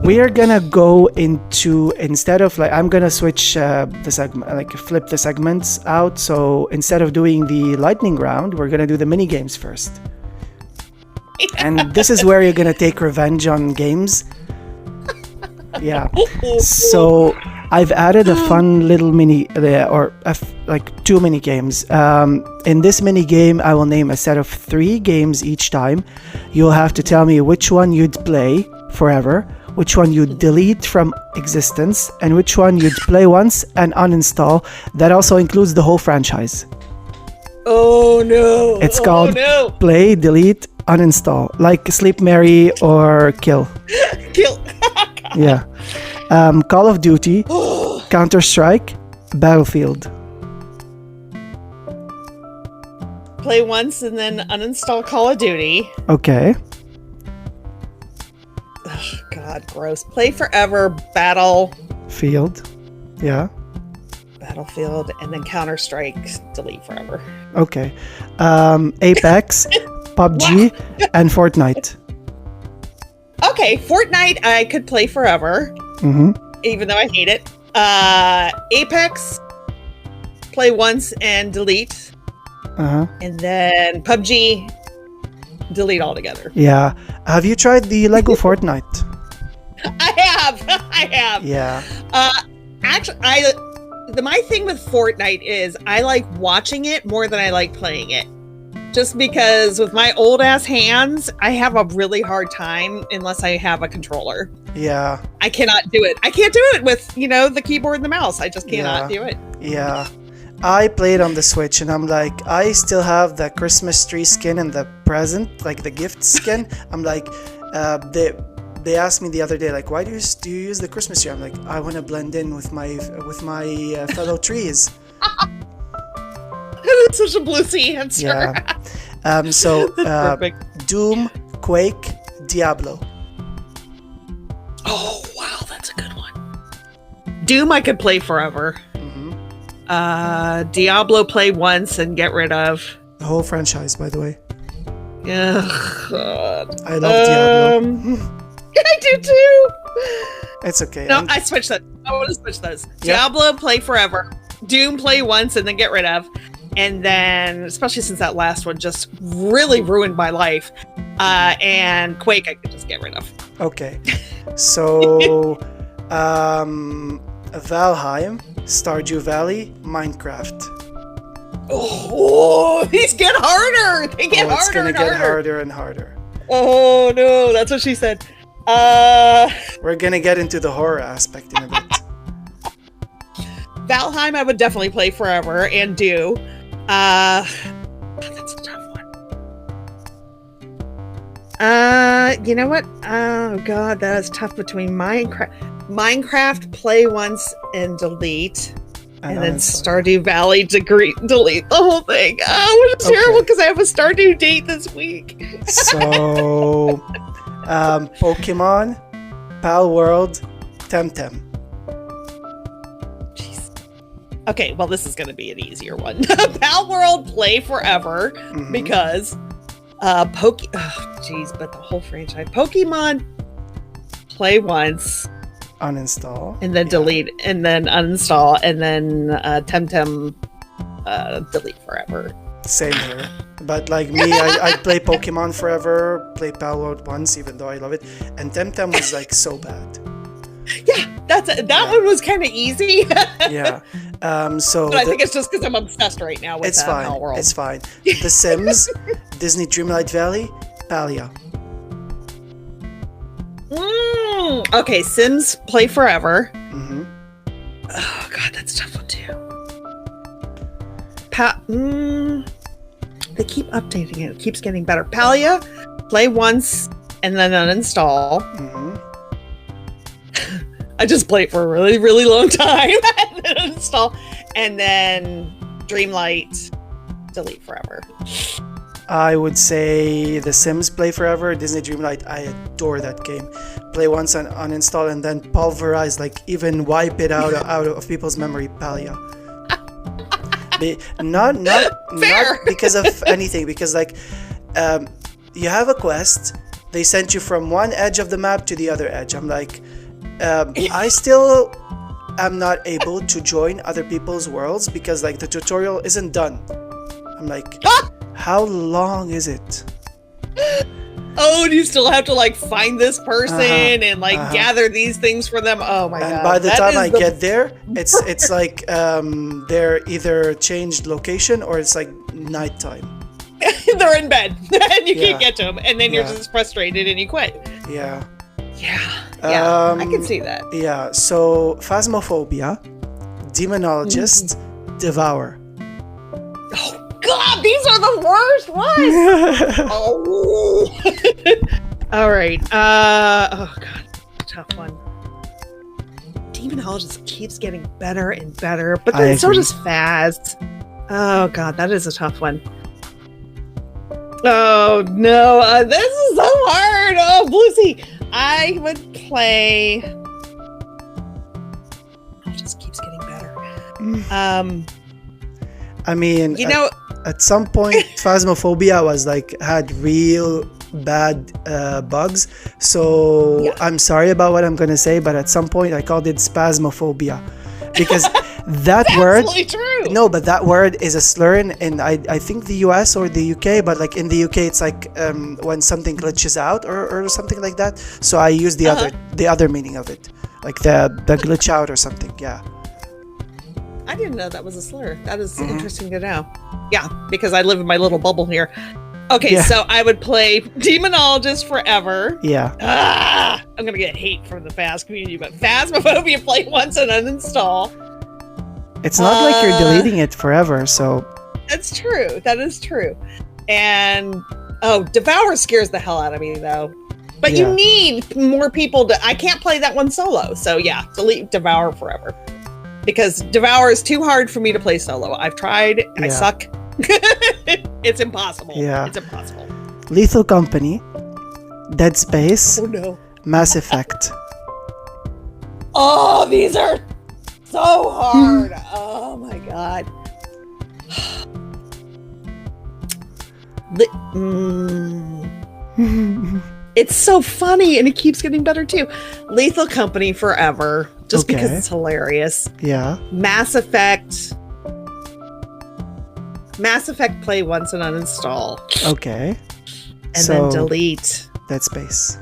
We are gonna go into, instead of I'm gonna switch the segment, flip the segments out. So instead of doing the lightning round, we're gonna do the mini games first. And this is where you're gonna take revenge on games. Yeah. So I've added a fun little two mini games. In this mini game, I will name a set of 3 games each time. You'll have to tell me which one you'd play forever, which one you'd delete from existence, and which one you'd play once and uninstall. That also includes the whole franchise. Oh no! It's called Play, Delete, Uninstall, like Sleep, Marry, or Kill. Kill. Yeah. Call of Duty, Counter-Strike, Battlefield. Play once and then uninstall Call of Duty. Okay. Oh, God, gross. Play forever, Battlefield. Yeah. Battlefield, and then Counter-Strike, delete forever. Okay. Apex, PUBG, and Fortnite. Okay, Fortnite I could play forever, even though I hate it. Apex, play once and delete. And then PUBG, delete altogether. Yeah. Have you tried the Lego Fortnite? I have. Yeah. Actually, my thing with Fortnite is I like watching it more than I like playing it. Just because with my old ass hands, I have a really hard time unless I have a controller. Yeah. I cannot do it. I can't do it with, the keyboard and the mouse. I just cannot do it. Yeah. I played on the Switch and I'm like, I still have the Christmas tree skin and the present, like the gift skin. I'm like, they asked me the other day, like, why do you use the Christmas tree? I'm like, I want to blend in with my fellow trees. That's such a bluesy answer. Yeah. So Doom, Quake, Diablo. Oh wow, that's a good one. Doom I could play forever. Diablo play once and get rid of. The whole franchise, by the way. Yeah, God. I love Diablo. I do too. It's okay. No, I switched that. I want to switch those. Yep. Diablo play forever. Doom play once and then get rid of. And then, especially since that last one just really ruined my life. And Quake I could just get rid of. Okay. So Valheim, Stardew Valley, Minecraft. Oh, these get harder. They get harder. It's gonna get harder and harder. Oh no, that's what she said. We're gonna get into the horror aspect in a bit. Valheim I would definitely play forever and do. That's a tough one. You know what? Oh god, that is tough between Minecraft play once and delete. And then Stardew Valley delete the whole thing. Oh, it's terrible because I have a Stardew date this week. So, Pokemon, Pal World, Temtem. Okay, well, this is going to be an easier one. Pal World, play forever, because but the whole franchise. Pokemon, play once, uninstall, and then delete, and then uninstall, and then Temtem, delete forever. Same here. But like me, I play Pokemon forever, play Pal World once, even though I love it. And Temtem was like so bad. Yeah, that one was kind of easy. Yeah. But I think it's just because I'm obsessed right now with Pal World. It's fine. The Sims, Disney Dreamlight Valley, Palia. Okay, Sims, play forever. Oh god, that's a tough one too. They keep updating it. It keeps getting better. Palia, play once and then uninstall. I just play it for a really, really long time and then uninstall. And then Dreamlight, delete forever. I would say The Sims, play forever. Disney Dreamlight, I adore that game. Play once and uninstall, and then pulverize, like even wipe it out of people's memory. Palia. Not because of anything, because like you have a quest, they sent you from one edge of the map to the other edge. I'm like, I still am not able to join other people's worlds because like the tutorial isn't done. I'm like, how long is it? Oh, and you still have to like find this person and like gather these things for them. Oh my god! And by the time I get there, it's like they're either changed location or it's like nighttime. They're in bed and you can't get to them, and then you're just frustrated and you quit. Yeah. Yeah, I can see that. Yeah. So Phasmophobia, Demonologist, Devour. Oh God, these are the worst ones. All right. Oh God, tough one. Demonologist keeps getting better and better, but then so does Phas. Oh God, that is a tough one. Oh no, this is so hard. Oh, Bluesy, I would play. It just keeps getting better. I mean, you know, at some point, Phasmophobia was like had real bad bugs. So I'm sorry about what I'm gonna say, but at some point I called it Spasmophobia because that word. True. No, but that word is a slur in I think the US or the UK, but like in the UK it's like when something glitches out or something like that. So I use the other meaning of it, like the glitch out or something. Yeah. I didn't know that was a slur. That is interesting to know. Yeah, because I live in my little bubble here. Okay, so I would play Demonologist forever. Yeah. I'm going to get hate from the Phas community, but Phasmophobia, play once and uninstall. It's not like you're deleting it forever, so... That's true. That is true. And, Devour scares the hell out of me, though. But you need more people to... I can't play that one solo, so yeah, delete Devour forever. Because Devour is too hard for me to play solo. I've tried. I suck. It's impossible. Yeah. It's impossible. Lethal Company, Dead Space, Oh no. Mass Effect. Oh, these are so hard. Oh my god. It's so funny and it keeps getting better too. Lethal Company forever, just because it's hilarious. Yeah. Mass Effect, play once and uninstall. Okay. And then delete. Dead Space.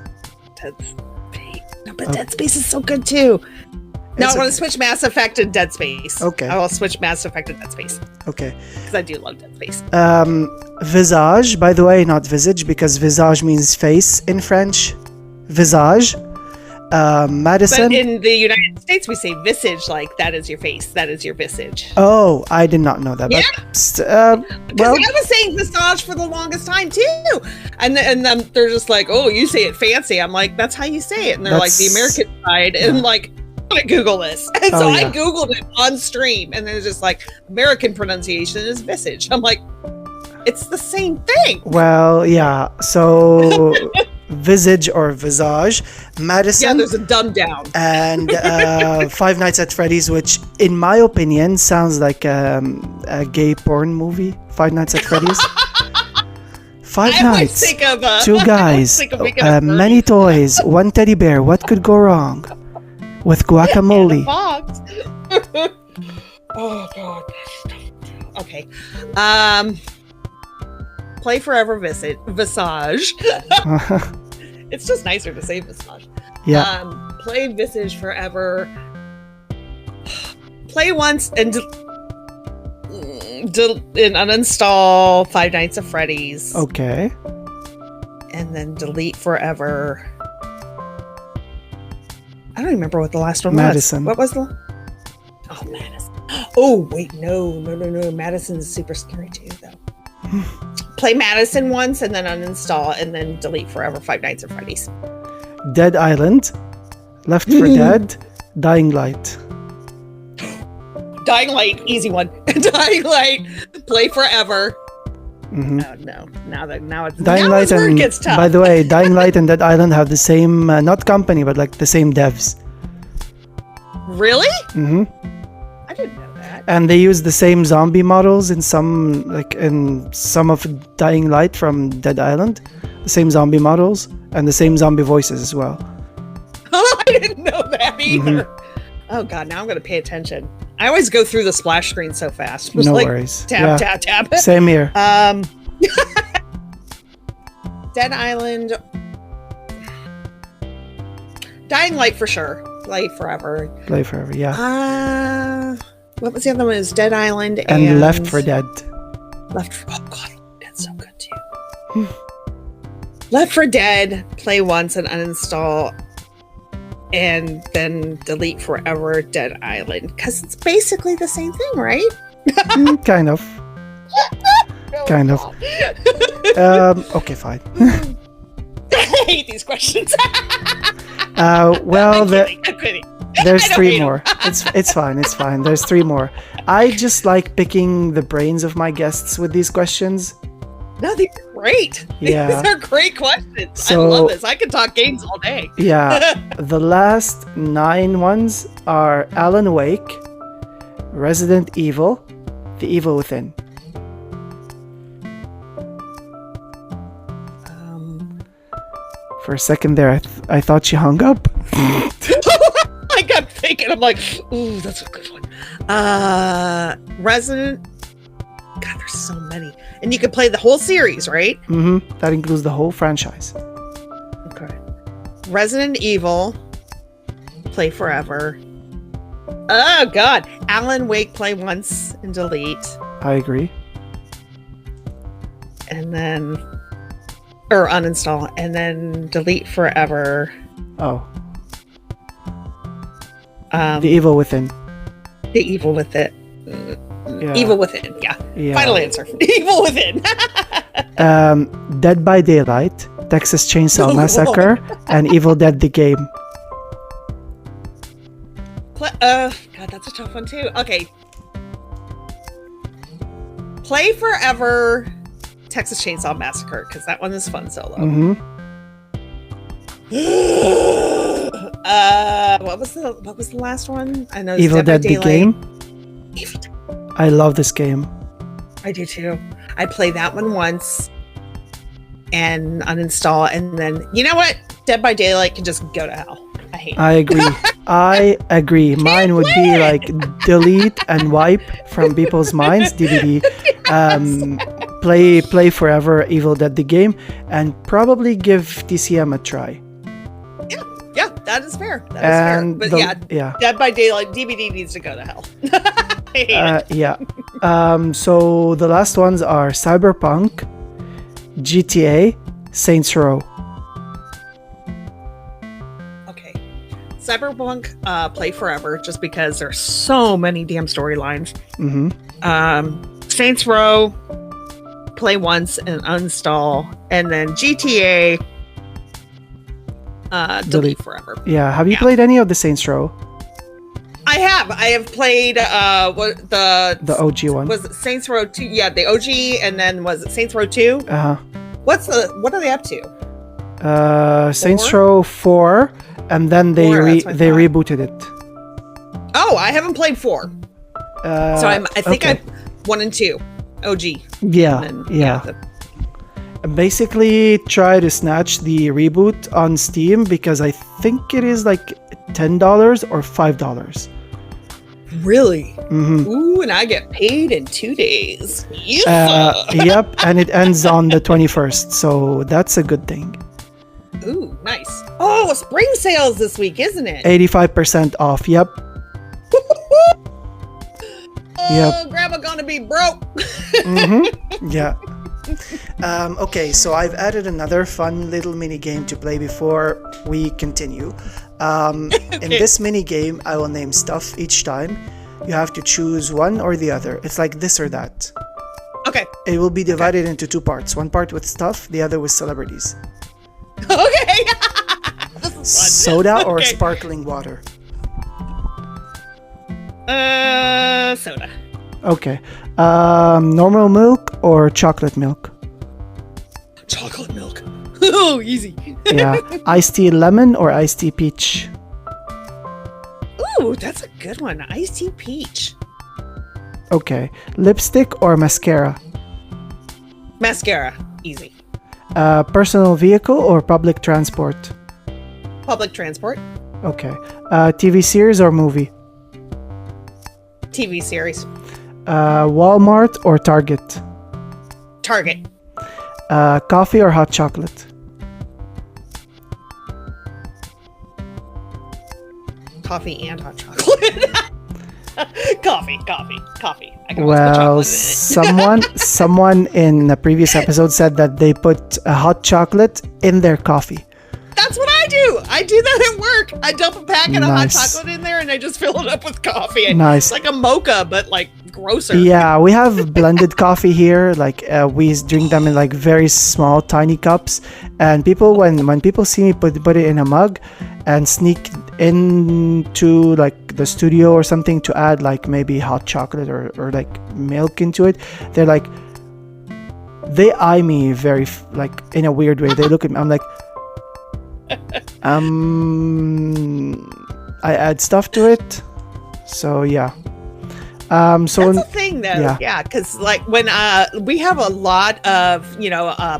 Dead Space. No, but Dead Space is so good too. No, I want to switch Mass Effect to Dead Space. Okay. I will switch Mass Effect to Dead Space. Okay. Because I do love Dead Space. Visage, by the way, not visage, because visage means face in French. Visage. Madison. But in the United States, we say visage, like that is your face, that is your visage. Oh, I did not know that. Yeah. Well, I was saying visage for the longest time too, and they're just like, oh, you say it fancy. I'm like, that's how you say it, and they're like the American side, and like, I'm gonna Google this, and so I Googled it on stream, and then it's just like American pronunciation is visage. I'm like, it's the same thing. Well, yeah. So Visage or Visage, Madison. Yeah, there's a dumb down. And Five Nights at Freddy's, which in my opinion sounds like a gay porn movie. Five Nights at Freddy's. Five nights, two guys, many toys, one teddy bear. What could go wrong? With guacamole. Oh god. Okay. Play Forever Visage. It's just nicer to say Visage. Yeah. Play Visage Forever. Play once and uninstall Five Nights at Freddy's. Okay. And then delete forever. I don't remember what the last one Madison. was. What was the? Oh, Madison. Oh, wait, no. Madison's super scary too, though. Play Madison once and then uninstall and then delete forever Five Nights at Freddy's. Dead Island, Left 4 Dead, Dying Light. Dying Light, easy one. Dying Light, play forever. Mm-hmm. Oh no! Now it's Dying Light, where and it gets tough. by the way, Dying Light and Dead Island have the same not company, but like the same devs. Really? Mm-hmm. I didn't know that. And they use the same zombie models in some of Dying Light from Dead Island, the same zombie models and the same zombie voices as well. I didn't know that either. Mm-hmm. Oh god! Now I'm gonna pay attention. I always go through the splash screen so fast. No worries. Tap. Same here. Dead Island. Dying Light for sure. Play forever. Play forever, yeah. What was the other one? Is Dead Island and Left 4 Dead. Oh god, that's so good too. Left 4 Dead. Play once and uninstall. And then delete forever Dead Island. Because it's basically the same thing, right? Kind of. Kind of. Okay, fine. I hate these questions. Well, I'm kidding. There's 3 more. It's fine. There's 3 more. I just like picking the brains of my guests with these questions. No, these are great. Yeah. These are great questions. So, I love this. I could talk games all day. Yeah. The last 9 ones are Alan Wake, Resident Evil, The Evil Within. For a second there, I thought she hung up. I kept thinking, I'm like, ooh, that's a good one. Resident. God, there's so many. And you can play the whole series, right? Mm-hmm. That includes the whole franchise. Okay. Resident Evil. Play forever. Oh, God. Alan Wake, play once and delete. I agree. And then... Or uninstall. And then delete forever. Oh. The Evil Within. The Evil Within. Yeah. Evil Within, yeah. Final answer. Evil Within. Dead by Daylight, Texas Chainsaw Massacre, and Evil Dead the Game. God, that's a tough one too. Okay. Play forever Texas Chainsaw Massacre, because that one is fun solo. Mm-hmm. What was the last one? I know Evil Dead the Game. Evil Dead. I love this game. I do too. I played that one once and uninstall, and then you know what? Dead by Daylight can just go to hell. I hate it. I agree. Mine would be like delete and wipe from people's minds. DVD. Play forever Evil Dead the Game, and probably give TCM a try. Yeah, that is fair. That is fair. But Dead by Daylight DVD needs to go to hell. I hate it. Yeah. So the last ones are Cyberpunk, GTA, Saints Row. Okay. Cyberpunk, play forever, just because there's so many damn storylines. Mm-hmm. Saints Row, play once and uninstall, and then GTA, delete forever. Yeah. Have you played any of the Saints Row? I have played the OG one. Was it Saints Row 2? Yeah, the OG, and then was it Saints Row 2? Uh-huh. What are they up to? Saints Row 4, and then they rebooted it. Oh, I haven't played 4. So I think I 1 and 2. OG. Yeah. Basically, try to snatch the reboot on Steam because I think it is like $10 or $5. Really? Mm-hmm. Ooh, and I get paid in 2 days. Yep, and it ends on the 21st, so that's a good thing. Ooh, nice. Oh, spring sales this week, isn't it? 85% off, yep. Yep. Grandma gonna be broke. Mm-hmm. Yeah. Okay, so I've added another fun little mini game to play before we continue. In this mini game, I will name stuff each time. You have to choose one or the other. It's like this or that. Okay. It will be divided into 2 parts. One part with stuff, the other with celebrities. Okay. This is fun. Soda or sparkling water? Soda. Okay. Normal milk or chocolate milk? Chocolate milk. Oh, easy. Yeah. Iced tea lemon or iced tea peach? Ooh, that's a good one. Iced tea peach. Okay. Lipstick or mascara? Mascara. Easy. Personal vehicle or public transport? Public transport. Okay. TV series or movie? TV series. Walmart or Target? Target. Coffee or hot chocolate? Coffee and hot chocolate. Coffee. I can Well, someone in a previous episode said that they put a hot chocolate in their coffee. That's what I do. I do that at work. I dump a packet of hot chocolate in there and I just fill it up with coffee. Nice. It's like a mocha, but like grosser. Yeah, we have blended coffee here. Like we drink them in like very small, tiny cups. And people, when people see me put it in a mug and sneak into like the studio or something to add like maybe hot chocolate or like milk into it, they're like, they eye me very like in a weird way. They look at me. I'm like, I add stuff to it, so yeah. So that's the thing, though. Yeah, because like when we have a lot of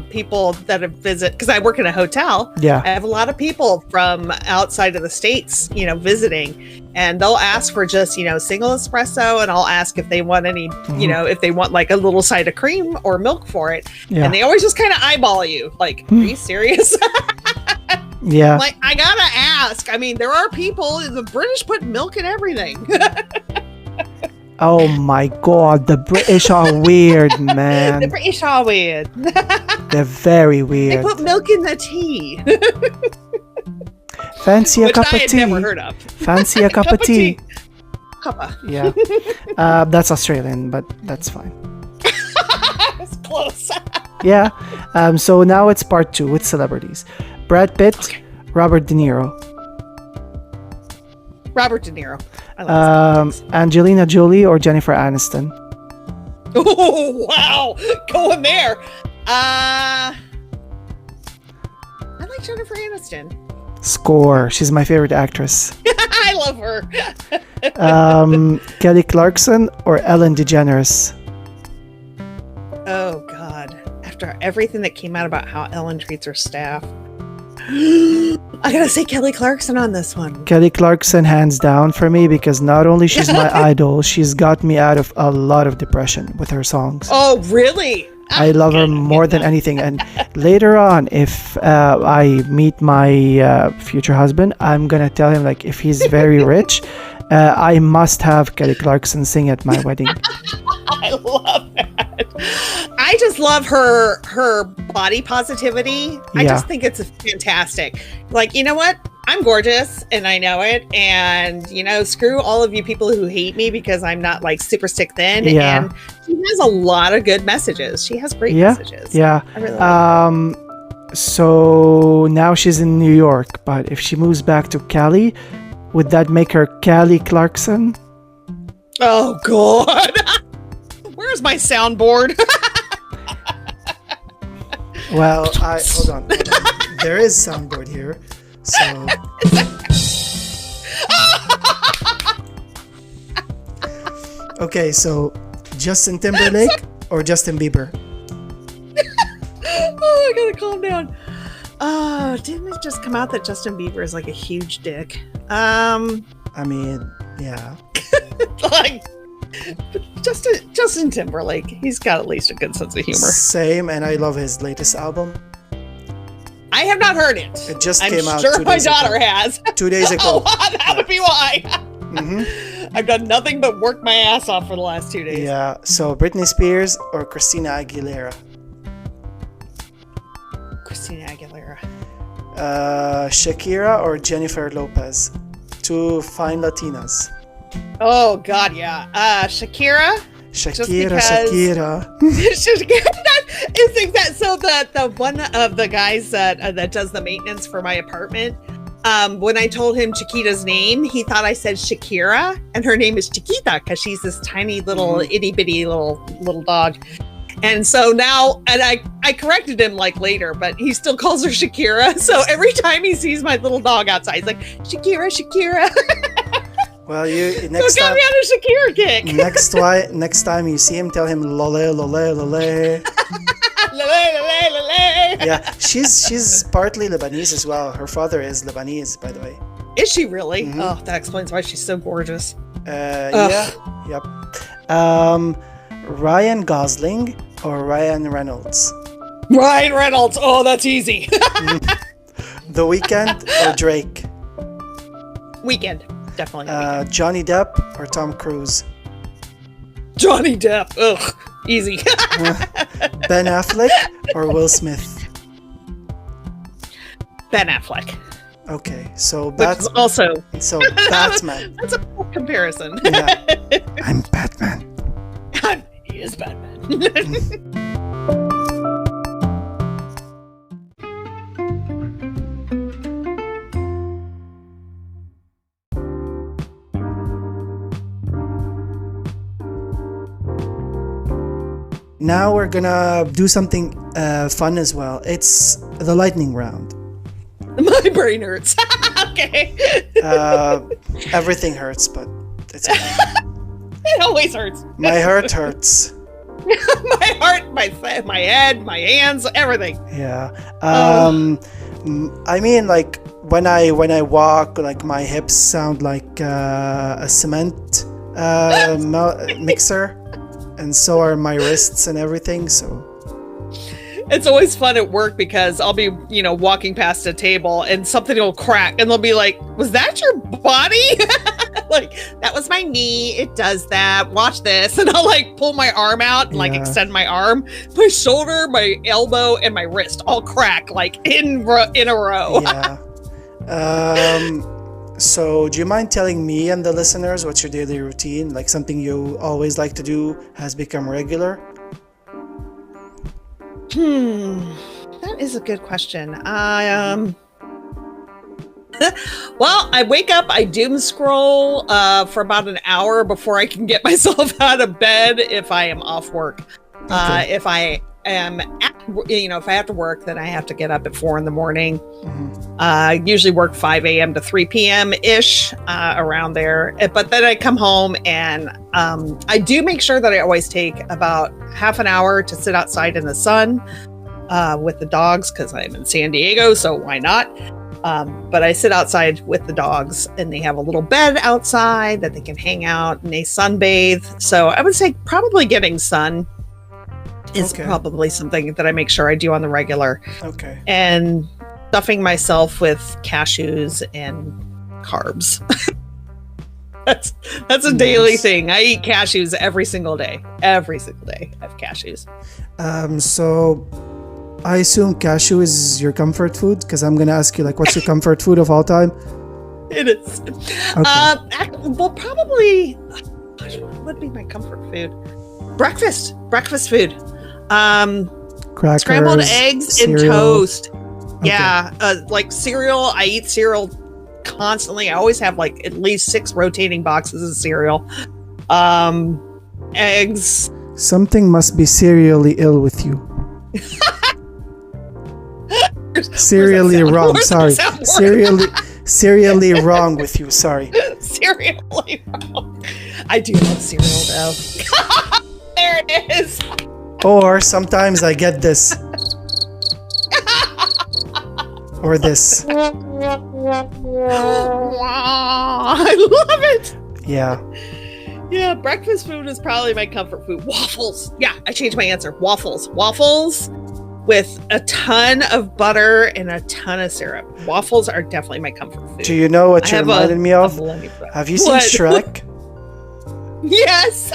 people that have visit, because I work in a hotel. Yeah, I have a lot of people from outside of the states, visiting, and they'll ask for just single espresso, and I'll ask if they want any, if they want like a little side of cream or milk for it, and they always just kind of eyeball you, like, are you serious? Yeah. Like, I gotta ask. I mean, there are people, the British put milk in everything. Oh my god, the British are weird, man. The British are weird. They're very weird. They put milk in the tea. Fancy a cup of tea. I had never heard of. Fancy a cup of tea. Cuppa. Yeah. That's Australian, but that's fine. It's close. Yeah. So now it's part 2 with celebrities. Brad Pitt, Robert De Niro. Robert De Niro. I like Angelina Jolie or Jennifer Aniston? Oh, wow. Going there. I like Jennifer Aniston. Score. She's my favorite actress. I love her. Kelly Clarkson or Ellen DeGeneres? Oh, God. After everything that came out about how Ellen treats her staff, I gotta say Kelly Clarkson on this one. Kelly Clarkson, hands down for me, because not only she's my idol, she's got me out of a lot of depression with her songs. Oh, really? I love her more than anything. And later on, if I meet my future husband, I'm gonna tell him, like, if he's very rich, I must have Kelly Clarkson sing at my wedding. I love that. I just love her body positivity. I just think it's fantastic. Like, you know what? I'm gorgeous and I know it. And, screw all of you people who hate me because I'm not like super stick thin. Yeah. And she has a lot of good messages. She has great messages. Yeah. I really like so now she's in New York, but if she moves back to Cali, would that make her Kelly Clarkson? Oh, God. Where's my soundboard? Well, hold on. there is soundboard here. So okay, so Justin Timberlake or Justin Bieber? Oh, I gotta calm down. Didn't it just come out that Justin Bieber is like a huge dick? I mean, yeah. Like Justin Timberlake, he's got at least a good sense of humor. Same, and I love his latest album. I have not heard it. It just I'm came out. Sure, 2 my days daughter ago. has. 2 days ago. Oh, that would be why. Mm-hmm. I've done nothing but work my ass off for the last 2 days. Yeah. So Britney Spears or Christina Aguilera? Christina Aguilera. Shakira or Jennifer Lopez? Two fine Latinas. Oh God, yeah. Shakira. Shakira. It's exact. So the one of the guys that does the maintenance for my apartment, when I told him Chiquita's name, he thought I said Shakira, and her name is Chiquita because she's this tiny little itty bitty little dog. And so now, and I corrected him like later, but he still calls her Shakira. So every time he sees my little dog outside, he's like, Shakira, Shakira. Well, you So next got time. me on a Shakira kick. Next time you see him, tell him lole lole lole. Yeah, she's partly Lebanese as well. Her father is Lebanese, by the way. Is she really? Mm-hmm. Oh, that explains why she's so gorgeous. Yeah. Yep. Ryan Gosling or Ryan Reynolds? Ryan Reynolds. Oh, that's easy. The Weeknd or Drake? Weekend. Definitely. Weekend. Johnny Depp or Tom Cruise? Johnny Depp. Ugh. Easy. Ben Affleck or Will Smith? Ben Affleck. Okay, so Which is also. So Batman. That's a cool comparison. Yeah. I'm Batman. He is Batman. Now we're gonna do something fun as well. It's the lightning round. My brain hurts. Okay. Everything hurts, but it's okay. It always hurts. My heart hurts. My heart, my head, my hands, everything. Yeah. I mean, like when I walk, like my hips sound like a cement mixer, and so are my wrists and everything. So it's always fun at work because I'll be, walking past a table and something will crack and they'll be like, was that your body? Like, that was my knee. It does that. Watch this. And I'll like pull my arm out and like extend my arm. My shoulder, my elbow, and my wrist all crack like in a row. Yeah. So do you mind telling me and the listeners what's your daily routine? Like something you always like to do has become regular? That is a good question. Well, I wake up, I doom scroll for about an hour before I can get myself out of bed if I am off work. Okay. If I am if I have to work, then I have to get up at 4 a.m. I usually work 5 a.m. to 3 p.m. ish, around there. But then I come home and I do make sure that I always take about half an hour to sit outside in the sun with the dogs because I'm in San Diego, so why not? But I sit outside with the dogs and they have a little bed outside that they can hang out and they sunbathe. So I would say probably getting sun is probably something that I make sure I do on the regular. Okay. And stuffing myself with cashews and carbs. That's a daily thing. I eat cashews every single day. Every single day I have cashews. So I assume cashew is your comfort food because I'm gonna ask you like, what's your comfort food of all time? It is. Okay. Well, probably what would be my comfort food? Breakfast food. Crackers, scrambled eggs cereal. and toast. Okay. Yeah, like cereal. I eat cereal constantly. I always have like at least 6 rotating boxes of cereal. Eggs. Something must be serially ill with you. Serially wrong. Sorry. Serially wrong with you. Sorry. Serially wrong. I do love cereal though. There it is. Or sometimes I get this. Or this. I love it. Yeah. Yeah, breakfast food is probably my comfort food. Waffles. Yeah, I changed my answer. Waffles. Waffles with a ton of butter and a ton of syrup. Waffles are definitely my comfort food. Do you know what you reminded me of? Have you seen Shrek? Yes.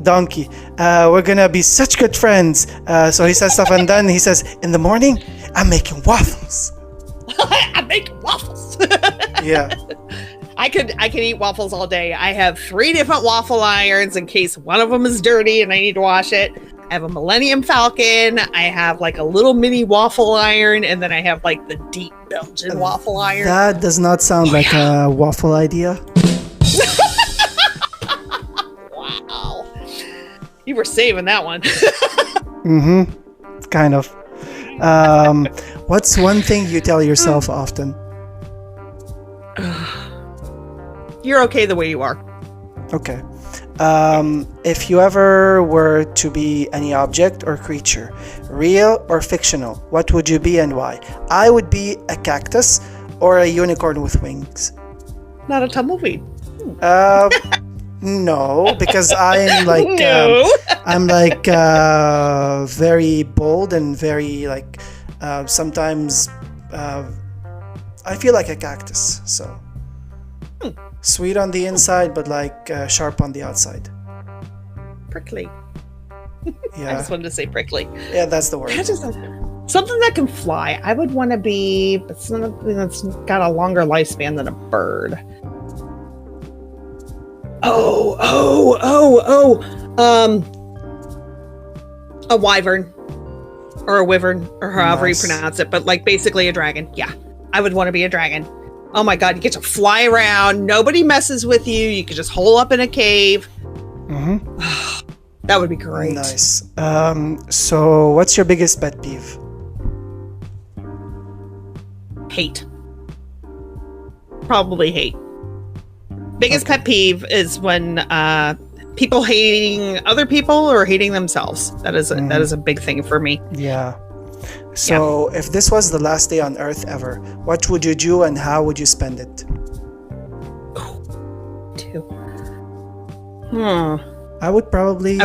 Donkey. We're gonna be such good friends. So he says stuff, and then he says, in the morning, I'm making waffles. I'm making waffles. Yeah. I could eat waffles all day. I have 3 different waffle irons in case one of them is dirty and I need to wash it. I have a Millennium Falcon. I have like a little mini waffle iron, and then I have like the deep Belgian waffle iron. That does not sound like a waffle idea. Wow. You were saving that one. Mm-hmm. Kind of. What's one thing you tell yourself often? You're okay the way you are. Okay. If you ever were to be any object or creature, real or fictional, what would you be and why? I would be a cactus or a unicorn with wings. Not a tumbleweed. No, because I'm like I'm like very bold and very like sometimes I feel like a cactus, so sweet on the inside but like sharp on the outside. Prickly. Yeah. I just wanted to say prickly. Yeah, that's the word. Something that can fly. I would want to be something that's got a longer lifespan than a bird. A wyvern or a wyvern or however you pronounce it, but like basically a dragon. Yeah, I would want to be a dragon. Oh my God, you get to fly around. Nobody messes with you. You could just hole up in a cave. Mm-hmm. That would be great. Nice. So what's your biggest pet peeve? Hate. Probably hate. Biggest pet peeve is when people hating other people or hating themselves. That is a big thing for me. Yeah. So if this was the last day on Earth ever, what would you do and how would you spend it? I would probably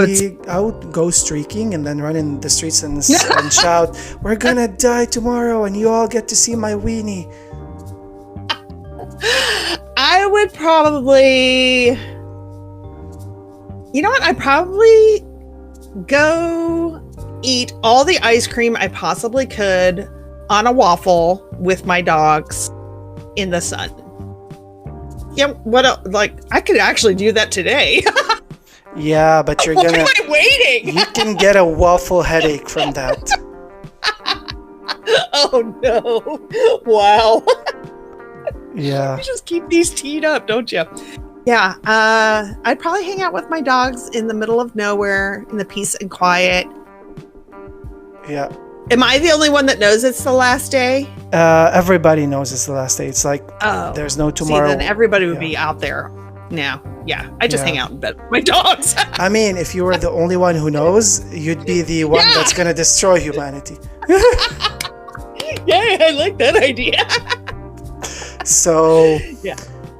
I would go streaking and then run in the streets and shout, "We're gonna die tomorrow and you all get to see my weenie." I would probably, you know what? I'd probably go eat all the ice cream I possibly could on a waffle with my dogs in the sun. Yeah, what else? Like, I could actually do that today. Yeah, but you're gonna. Why am I waiting? You can get a waffle headache from that. Oh no! Wow. Yeah. You just keep these teed up, don't you? Yeah. I'd probably hang out with my dogs in the middle of nowhere, in the peace and quiet. Yeah. Am I the only one that knows it's the last day? Everybody knows it's the last day. It's like there's no tomorrow. See, then everybody would be out there now. Yeah. I just hang out in bed with my dogs. I mean, if you were the only one who knows, you'd be the one that's going to destroy humanity. Yeah, I like that idea. So, yeah.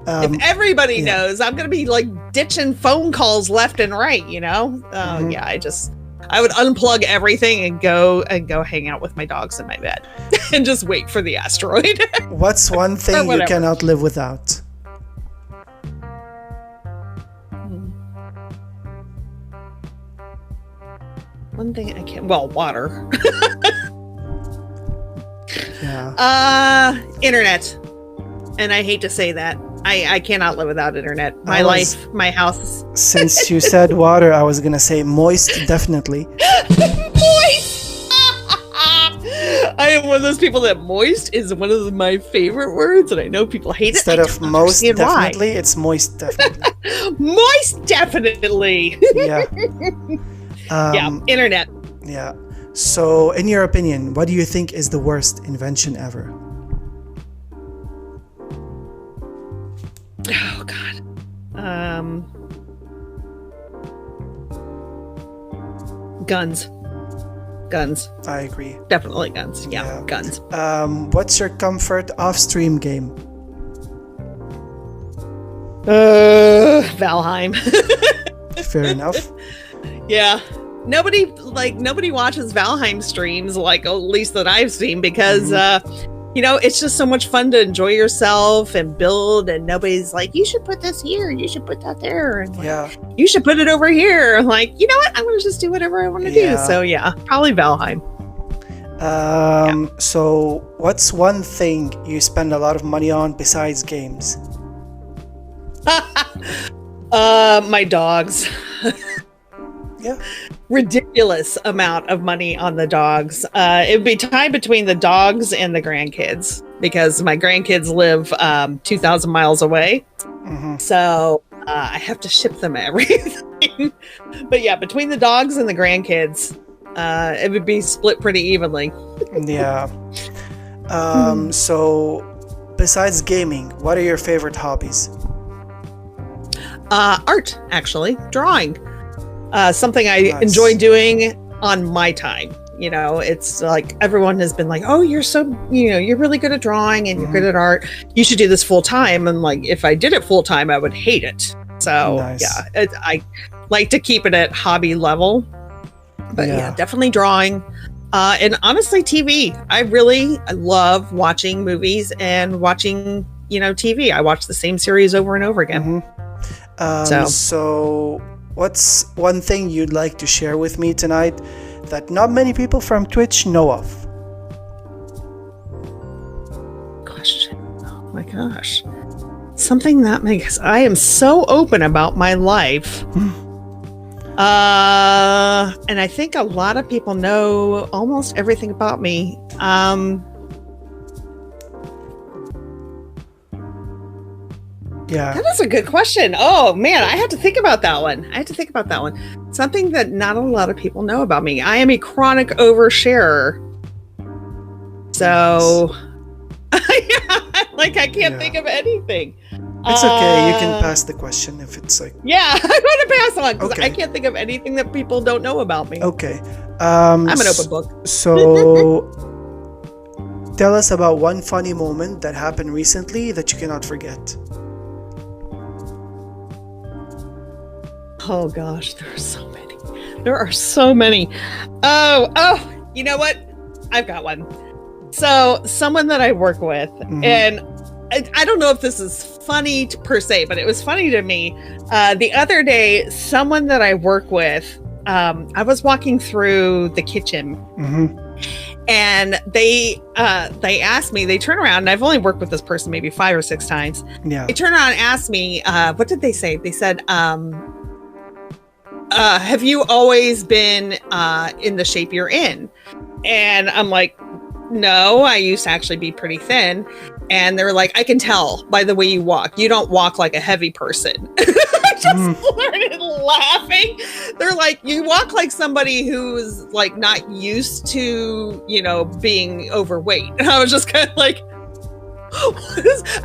If everybody knows, I'm going to be like ditching phone calls left and right, you know? Yeah, I would unplug everything and go hang out with my dogs in my bed and just wait for the asteroid. What's one thing you cannot live without? One thing I can't, water. Yeah. Internet. And I hate to say that. I cannot live without internet. My life, my house. Since you said water, I was going to say moist, definitely. Moist! I am one of those people that moist is one of my favorite words, and I know people hate Instead it. Instead of most definitely, it's moist definitely. Moist definitely. Yeah. Yeah, internet. Yeah. So, in your opinion, what do you think is the worst invention ever? Oh God. Guns. I agree. Definitely guns. Yeah. Guns. What's your comfort off-stream game? Valheim. Fair enough. Yeah. Nobody watches Valheim streams, like, at least that I've seen, because it's just so much fun to enjoy yourself and build, and nobody's like, you should put this here, you should put that there, and you should put it over here. Like, you know what? I'm gonna just do whatever I want to do. So yeah, probably Valheim. So what's one thing you spend a lot of money on besides games? My dogs. Yeah. Ridiculous amount of money on the dogs. It would be tied between the dogs and the grandkids, because my grandkids live 2,000 miles away. So I have to ship them everything. But yeah, between the dogs and the grandkids, it would be split pretty evenly. Yeah. So besides gaming, what are your favorite hobbies? Art, actually. Drawing. Something I enjoy doing on my time. It's like everyone has been like, oh, you're so, you're really good at drawing and you're good at art. You should do this full time. And like, if I did it full time, I would hate it. So yeah, I like to keep it at hobby level. But yeah, definitely drawing. And honestly, TV. I love watching movies and watching, TV. I watch the same series over and over again. So what's one thing you'd like to share with me tonight that not many people from Twitch know of? Question. Oh my gosh. Something that makes... I am so open about my life. And I think a lot of people know almost everything about me. Yeah. That is a good question. Oh man, I had to think about that one. Something that not a lot of people know about me. I am a chronic oversharer. So like I can't think of anything. It's okay. You can pass the question if it's like... Yeah, I'm going to pass on because I can't think of anything that people don't know about me. Okay. I'm an open book. So tell us about one funny moment that happened recently that you cannot forget. Oh gosh, there are so many. Oh, you know what? I've got one. So someone that I work with, and I don't know if this is funny per se, but it was funny to me. The other day, someone that I work with, I was walking through the kitchen and they asked me, they turn around, and I've only worked with this person maybe 5 or 6 times. Yeah. They turn around and asked me, what did they say? They said, have you always been in the shape you're in? And I'm like, no, I used to actually be pretty thin. And they were like, I can tell by the way you walk. You don't walk like a heavy person. I just started laughing. They're like, you walk like somebody who's like not used to, being overweight. And I was just kind of like,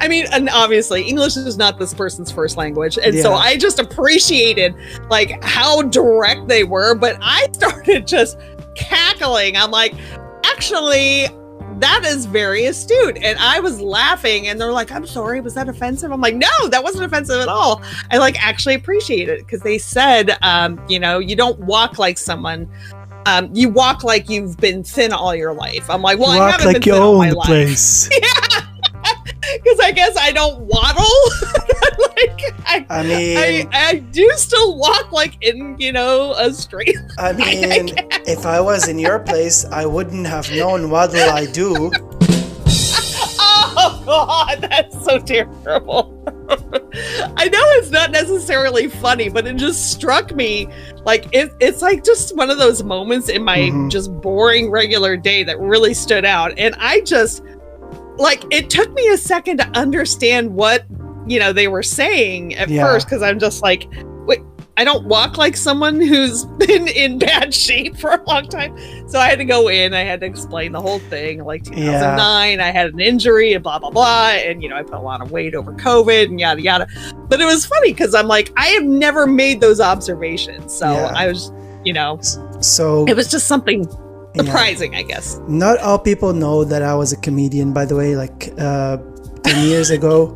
and obviously English is not this person's first language. And so I just appreciated like how direct they were, but I started just cackling. I'm like, actually, that is very astute. And I was laughing and they're like, I'm sorry, was that offensive? I'm like, no, that wasn't offensive at all. I like actually appreciate it because they said, you don't walk like someone. You walk like you've been thin all your life. I'm like, well, I haven't been thin all my life. Place. Yeah. Because I guess I don't waddle. I do still walk like in, a straight line. If I was in your place, I wouldn't have known waddle I do. Oh God, that's so terrible. I know it's not necessarily funny, but it just struck me like it's like just one of those moments in my just boring regular day that really stood out. And I just like, it took me a second to understand what, they were saying at first. Cause I'm just like, wait, don't walk like someone who's been in bad shape for a long time. So I had to go in. I had to explain the whole thing. Like 2009, I had an injury and blah, blah, blah. And, I put a lot of weight over COVID and yada, yada. But it was funny because I'm like, I have never made those observations. So I was, so it was just something surprising, I guess. Not all people know that I was a comedian, by the way, like 10 years ago.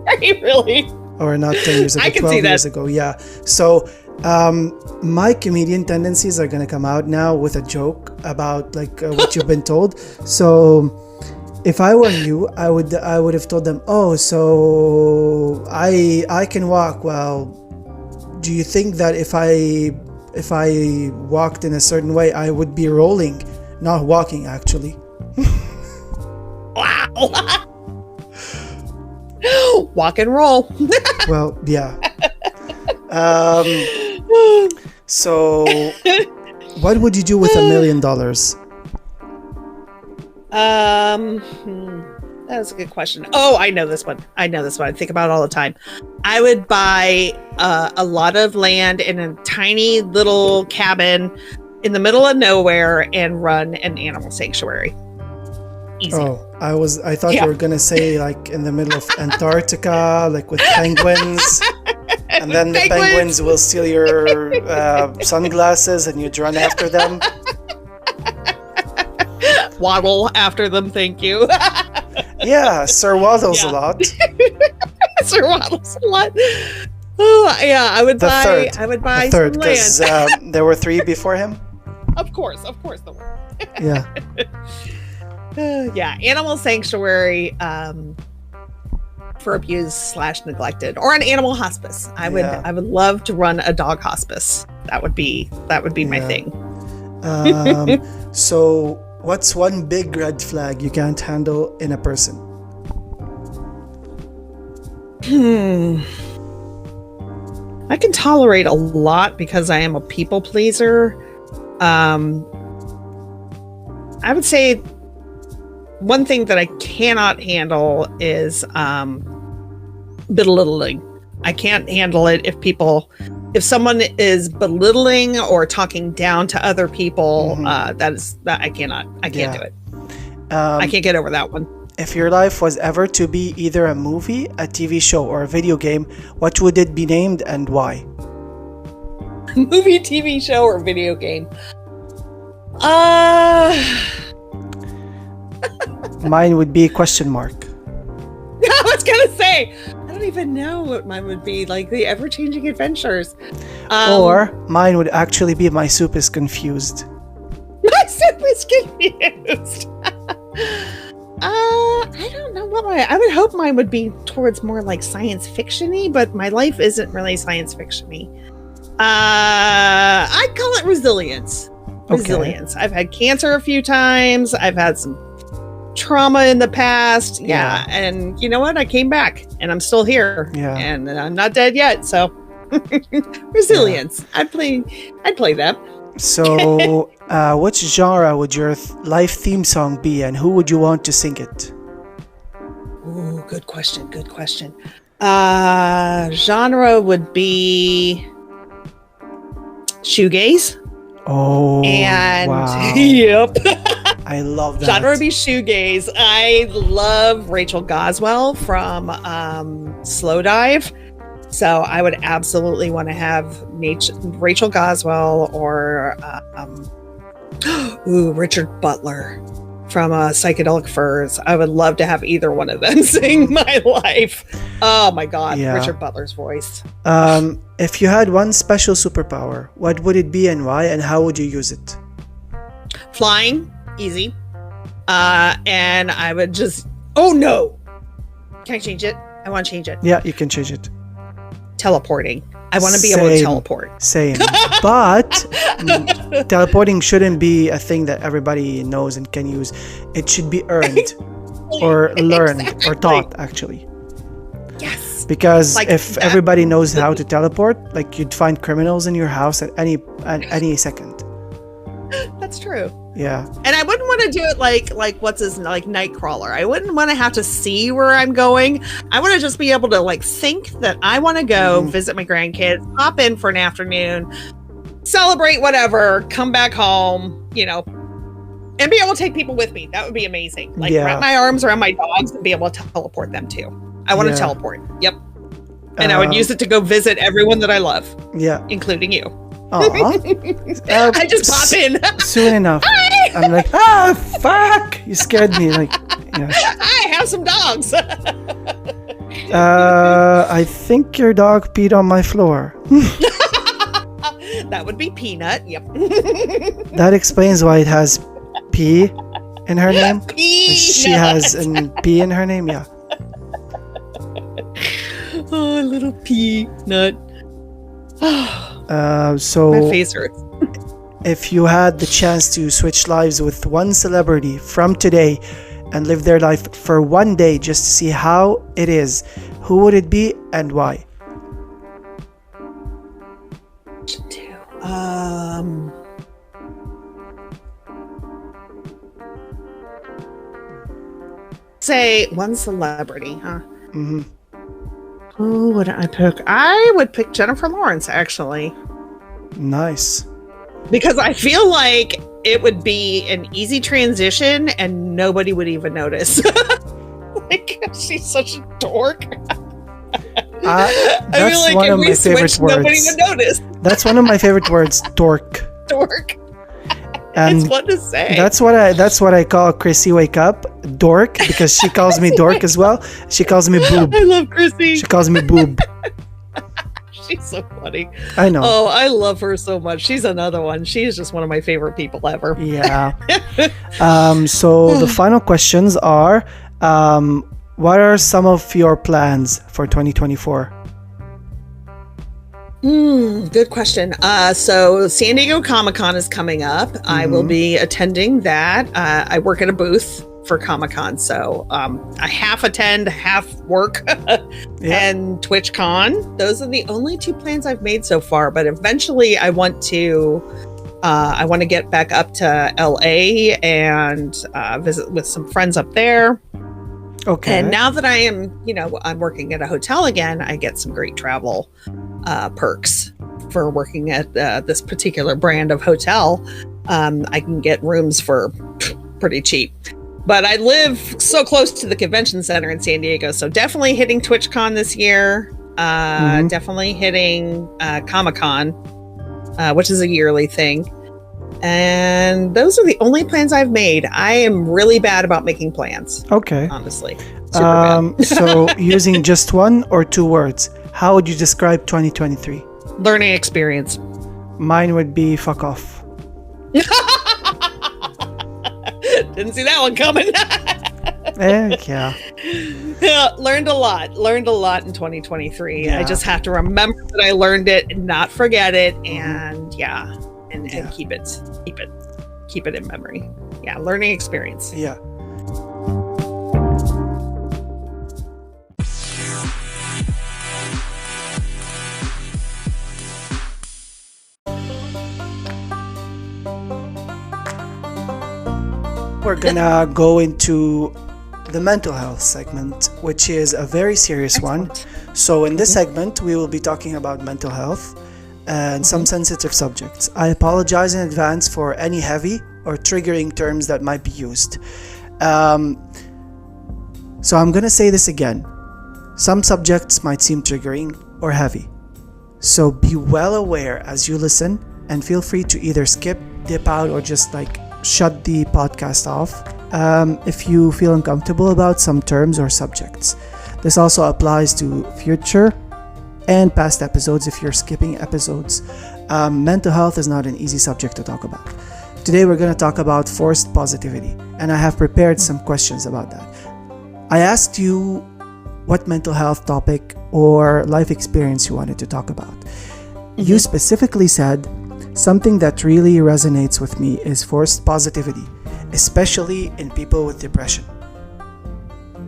Are you really? Or not 10 years ago, 12 years ago. Yeah. So my comedian tendencies are going to come out now with a joke about like what you've been told. So if I were you, I would have told them, oh, so I can walk. Well, do you think that if I walked in a certain way, I would be rolling, not walking actually? Wow. Walk and roll. Well, yeah. So what would you do with $1 million? That's a good question. Oh, I know this one. I think about it all the time. I would buy a lot of land in a tiny little cabin in the middle of nowhere and run an animal sanctuary. Easy. Oh, I thought you were gonna say like in the middle of Antarctica, like with penguins, and then the penguins will steal your sunglasses and you'd run after them. Waddle after them, thank you. Yeah, Sir Waddles a lot. Sir Waddles a lot. Oh yeah, I would buy the third, because there were 3 before him. Of course there were. Yeah. Yeah, animal sanctuary for abused/neglected, or an animal hospice. I would love to run a dog hospice. That would be my thing. So what's one big red flag you can't handle in a person? I can tolerate a lot because I am a people pleaser. I would say one thing that I cannot handle is belittling. I can't handle it if someone is belittling or talking down to other people. I can't do it. I can't get over that one. If your life was ever to be either a movie, a TV show, or a video game, what would it be named and why? Movie, TV show, or video game? Mine would be question mark. I was gonna say, I don't even know what mine would be, like the ever-changing adventures. Or mine would actually be My Soup is Confused. My Soup is Confused. I don't know what I would hope mine would be towards more like science fiction-y, but my life isn't really science fiction-y. I'd call it resilience. Resilience. I've had cancer a few times. I've had some trauma in the past. Yeah. And you know what? I came back and I'm still here. Yeah. And I'm not dead yet. So resilience. Yeah. I'd play that. So which genre would your life theme song be, and who would you want to sing it? Ooh, good question. Genre would be shoegaze. Oh, and wow. Yep. I love that. Genre would be shoegaze. I love Rachel Goswell from Slow Dive. So I would absolutely want to have Rachel Goswell or Richard Butler from Psychedelic Furs. I would love to have either one of them sing my life. Oh my God, Richard Butler's voice. If you had one special superpower, what would it be and why, and how would you use it? Flying, easy. And I would just, oh no. Can I change it? I want to change it. Yeah, you can change it. Teleporting. I want to be able to teleport. Same. But teleporting shouldn't be a thing that everybody knows and can use. It should be earned or learned or taught, actually. Yes. Because if everybody knows how to teleport, like you'd find criminals in your house at any second. That's true. Yeah. And I wouldn't want want to do it like what's his like Nightcrawler. I wouldn't want to have to see where I'm going. I want to just be able to like think that I want to go visit my grandkids, hop in for an afternoon, celebrate whatever, come back home, you know, and be able to take people with me. That would be amazing. Like wrap my arms around my dogs and be able to teleport them too. I want to teleport. Yep. And I would use it to go visit everyone that I love. Yeah. Including you. I just pop in. Soon enough. Hi! I'm like, fuck! You scared me. Like, yeah. I have some dogs. I think your dog peed on my floor. That would be Peanut. Yep. That explains why it has P in her name. She has an P in her name. Yeah. Oh, little Peanut. So my face hurts. If you had the chance to switch lives with one celebrity from today and live their life for one day just to see how it is, who would it be and why? Say one celebrity, huh? Mm-hmm. Who would I pick? I would pick Jennifer Lawrence, actually. Nice. Because I feel like it would be an easy transition and nobody would even notice. Like, she's such a dork. That's I feel like one of my favorite words. Nobody would notice. That's one of my favorite words, dork. Dork. And it's fun to say. That's what I call Chrissy Wake Up, dork, because she calls me dork as well. She calls me boob. I love Chrissy. She calls me boob. She's so funny. I know. Oh, I love her so much. She's another one. She's just one of my favorite people ever. Yeah. So the final questions are, what are some of your plans for 2024? Good question. So San Diego Comic-Con is coming up. I will be attending that. I work at a booth for Comic-Con, so I half attend, half work. And TwitchCon. Those are the only two plans I've made so far, but eventually I want to get back up to LA and visit with some friends up there. Okay. And now that I am, I'm working at a hotel again, I get some great travel perks for working at this particular brand of hotel. I can get rooms for pretty cheap. But I live so close to the convention center in San Diego, so definitely hitting TwitchCon this year. Definitely hitting Comic-Con, which is a yearly thing. And those are the only plans I've made. I am really bad about making plans. Okay. Honestly. So using just one or two words, how would you describe 2023? Learning experience. Mine would be fuck off. Didn't see that one coming. Yeah. Learned a lot in 2023. Yeah. I just have to remember that I learned it and not forget it. And and keep it in memory. Yeah. Learning experience. Yeah. We're gonna go into the mental health segment, which is a very serious one. So in this segment, we will be talking about mental health and some sensitive subjects. I apologize in advance for any heavy or triggering terms that might be used. So I'm gonna say this again. Some subjects might seem triggering or heavy. So be well aware as you listen, and feel free to either skip, dip out, or just shut the podcast off if you feel uncomfortable about some terms or subjects. This also applies to future and past episodes if you're skipping episodes. Mental health is not an easy subject to talk about. Today we're going to talk about forced positivity, and I have prepared some questions about that. I asked you what mental health topic or life experience you wanted to talk about. You specifically said, something that really resonates with me is forced positivity, especially in people with depression.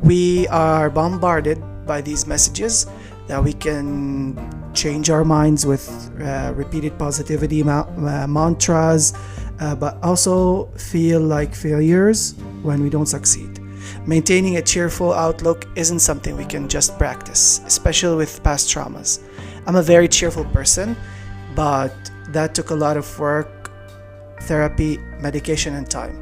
We are bombarded by these messages that we can change our minds with repeated positivity mantras, but also feel like failures when we don't succeed. Maintaining a cheerful outlook isn't something we can just practice, especially with past traumas. I'm a very cheerful person, but that took a lot of work, therapy, medication, and time.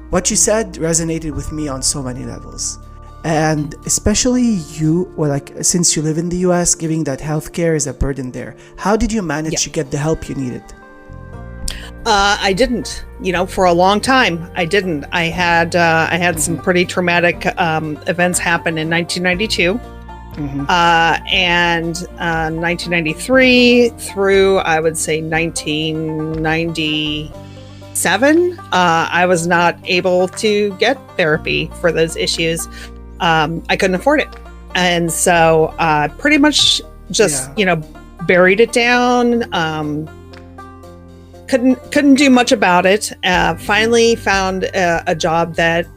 What you said resonated with me on so many levels. And especially you, since you live in the US, giving that healthcare is a burden there. How did you manage to get the help you needed? I didn't, for a long time. I didn't. I had some pretty traumatic events happen in 1992. And 1993 through, I would say, 1997, I was not able to get therapy for those issues. I couldn't afford it. And so pretty much just, buried it down. Couldn't do much about it. Finally found a job that,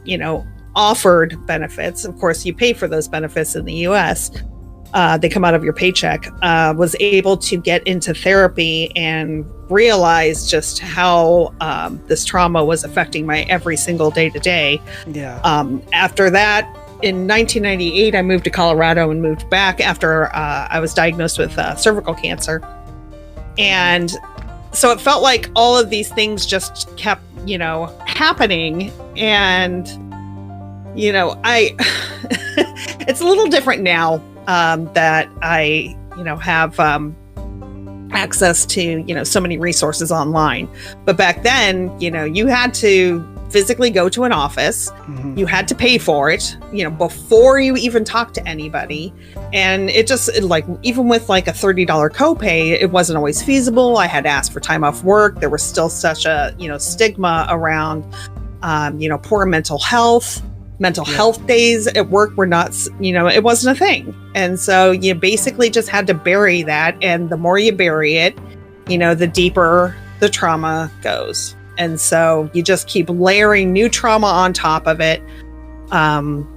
offered benefits. Of course, you pay for those benefits in the US. They come out of your paycheck. Was able to get into therapy and realize just how this trauma was affecting my every single day to day. After that, in 1998, I moved to Colorado and moved back after I was diagnosed with cervical cancer. And so it felt like all of these things just kept, happening. And, it's a little different now that I, have access to, so many resources online. But back then, you had to physically go to an office. You had to pay for it, before you even talk to anybody. And it just even with a $30 copay, it wasn't always feasible. I had to ask for time off work. There was still such a, stigma around, poor mental health. Mental health days at work were not, it wasn't a thing. And so you basically just had to bury that. And the more you bury it, the deeper the trauma goes. And so you just keep layering new trauma on top of it. And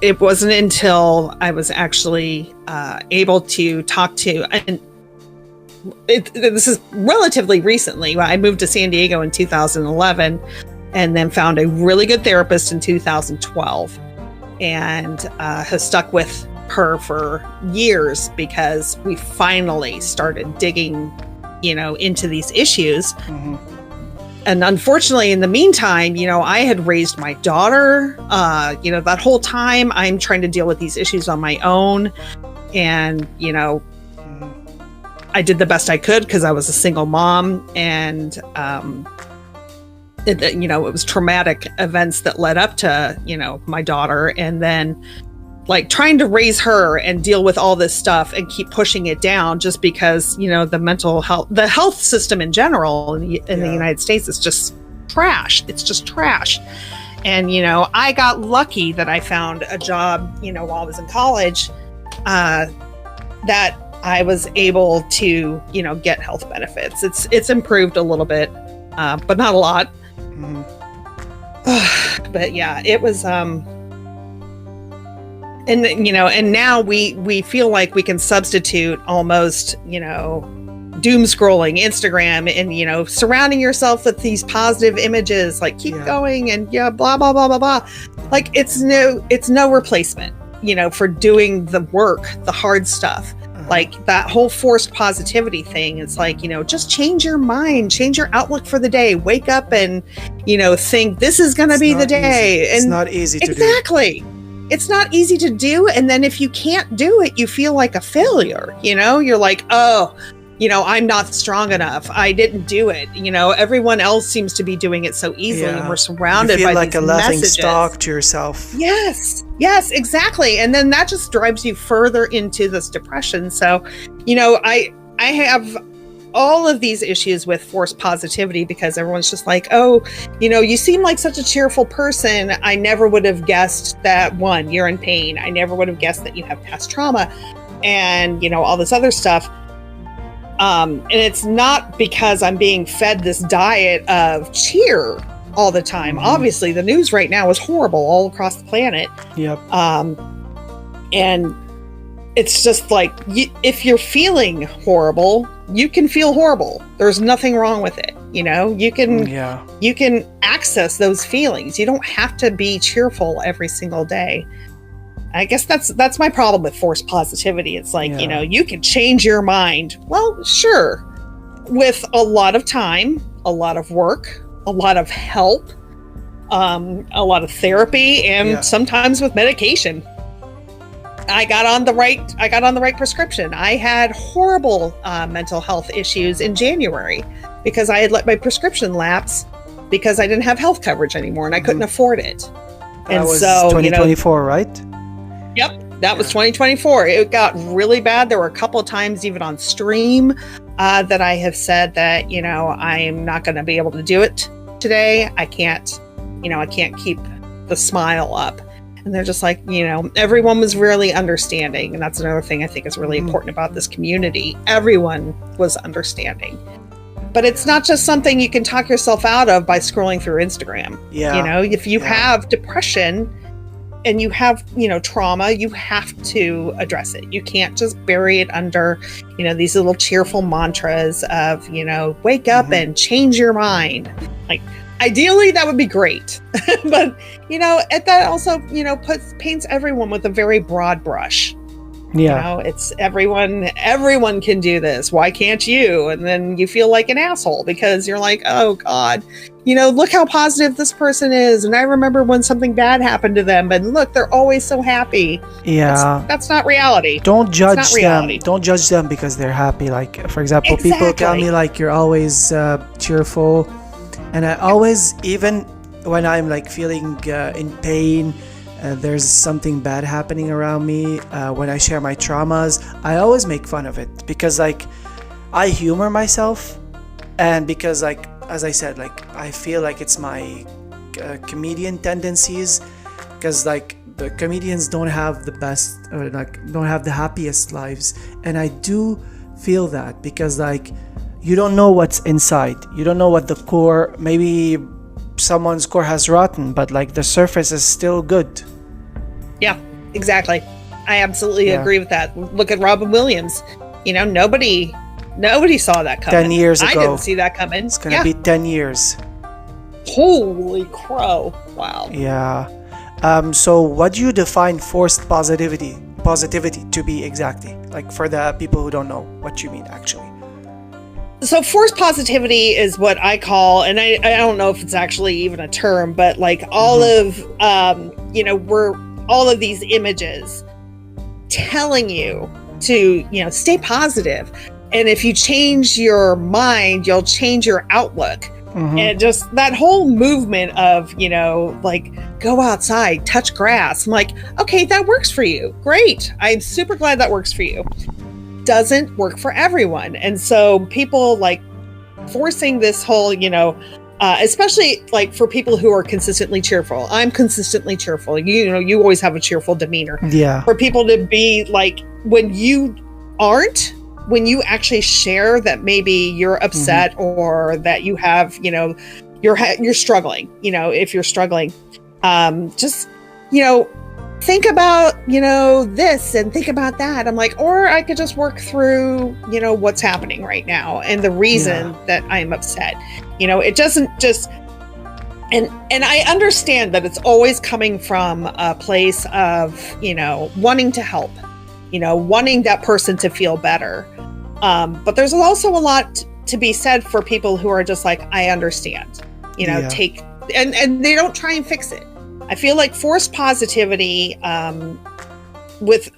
it wasn't until I was actually able to talk to, and this is relatively recently. I moved to San Diego in 2011 and then found a really good therapist in 2012 and has stuck with her for years because we finally started digging into these issues. And unfortunately, in the meantime, I had raised my daughter, that whole time I'm trying to deal with these issues on my own. And, I did the best I could because I was a single mom. And, it was traumatic events that led up to, my daughter. And then trying to raise her and deal with all this stuff and keep pushing it down just because, the mental health, the health system in general in the United States is just trash. It's just trash. And, I got lucky that I found a job, while I was in college, that I was able to, get health benefits. It's improved a little bit, but not a lot. But yeah, it was, and now we feel like we can substitute almost, doom scrolling Instagram and, surrounding yourself with these positive images, keep going and blah, blah, blah, blah, blah. It's no replacement, for doing the work, the hard stuff. That whole forced positivity thing. It's just change your mind, change your outlook for the day, wake up and, think this is going to be the day. It's not easy to do. Exactly. It's not easy to do. And then if you can't do it, you feel like a failure. You're like, oh, I'm not strong enough. I didn't do it. Everyone else seems to be doing it so easily. And we're surrounded by these messages. You feel like a laughing stock to yourself. Yes, exactly. And then that just drives you further into this depression. So, I have all of these issues with forced positivity because everyone's just like, oh, you seem like such a cheerful person. I never would have guessed that, one, you're in pain. I never would have guessed that you have past trauma and, all this other stuff. And it's not because I'm being fed this diet of cheer all the time. Obviously, the news right now is horrible all across the planet. Yep. And it's just like, if you're feeling horrible, you can feel horrible. There's nothing wrong with it. You can access those feelings. You don't have to be cheerful every single day. I guess that's my problem with forced positivity. It's like, you can change your mind. Well, sure. With a lot of time, a lot of work, a lot of help, a lot of therapy, and sometimes with medication. I got on the right prescription. I had horrible mental health issues in January because I had let my prescription lapse because I didn't have health coverage anymore and I couldn't afford it. That was 2024, right? Yep, that was 2024. It got really bad. There were a couple of times even on stream that I have said that, I'm not going to be able to do it today. I can't keep the smile up. And they're just like, everyone was really understanding. And that's another thing I think is really important about this community. Everyone was understanding. But it's not just something you can talk yourself out of by scrolling through Instagram. If you have depression and you have, trauma, you have to address it. You can't just bury it under, these little cheerful mantras of, wake up and change your mind. Like, ideally, that would be great. But, that also, paints everyone with a very broad brush. Yeah. It's everyone can do this. Why can't you? And then you feel like an asshole because you're like, oh God, look how positive this person is. And I remember when something bad happened to them, and look, they're always so happy. Yeah. That's not reality. Don't judge them. Don't judge them because they're happy. Like, for example, people tell me like, you're always cheerful. And I always, even when I'm like feeling in pain, there's something bad happening around me, when I share my traumas, I always make fun of it because like I humor myself, and because like, as I said, like I feel like it's my comedian tendencies, because like the comedians don't have the best, or like don't have the happiest lives, and I do feel that because like you don't know what's inside, you don't know what the core, maybe someone's core has rotten, but like the surface is still good. Yeah, exactly. I absolutely agree with that. Look at Robin Williams. Nobody saw that coming. 10 years ago. I didn't see that coming. It's going to be 10 years. Holy crow. Wow. Yeah. So what do you define forced positivity to be exactly? Like for the people who don't know what you mean actually. So forced positivity is what I call, and I don't know if it's actually even a term, but like all of, all of these images telling you to, stay positive. And if you change your mind, you'll change your outlook. And just that whole movement of, like go outside, touch grass. I'm like, okay, that works for you. Great. I'm super glad that works for you. Doesn't work for everyone. And so people like forcing this whole, especially like for people who are consistently cheerful. I'm consistently cheerful. You always have a cheerful demeanor. Yeah. For people to be like, when you aren't, when you actually share that maybe you're upset or that you have, you're struggling, if you're struggling, just, think about, this and think about that. I'm like, or I could just work through, what's happening right now and the reason that I'm upset. It doesn't just, and I understand that it's always coming from a place of, wanting to help, wanting that person to feel better. But there's also a lot to be said for people who are just like, I understand, take, and they don't try and fix it. I feel like forced positivity, with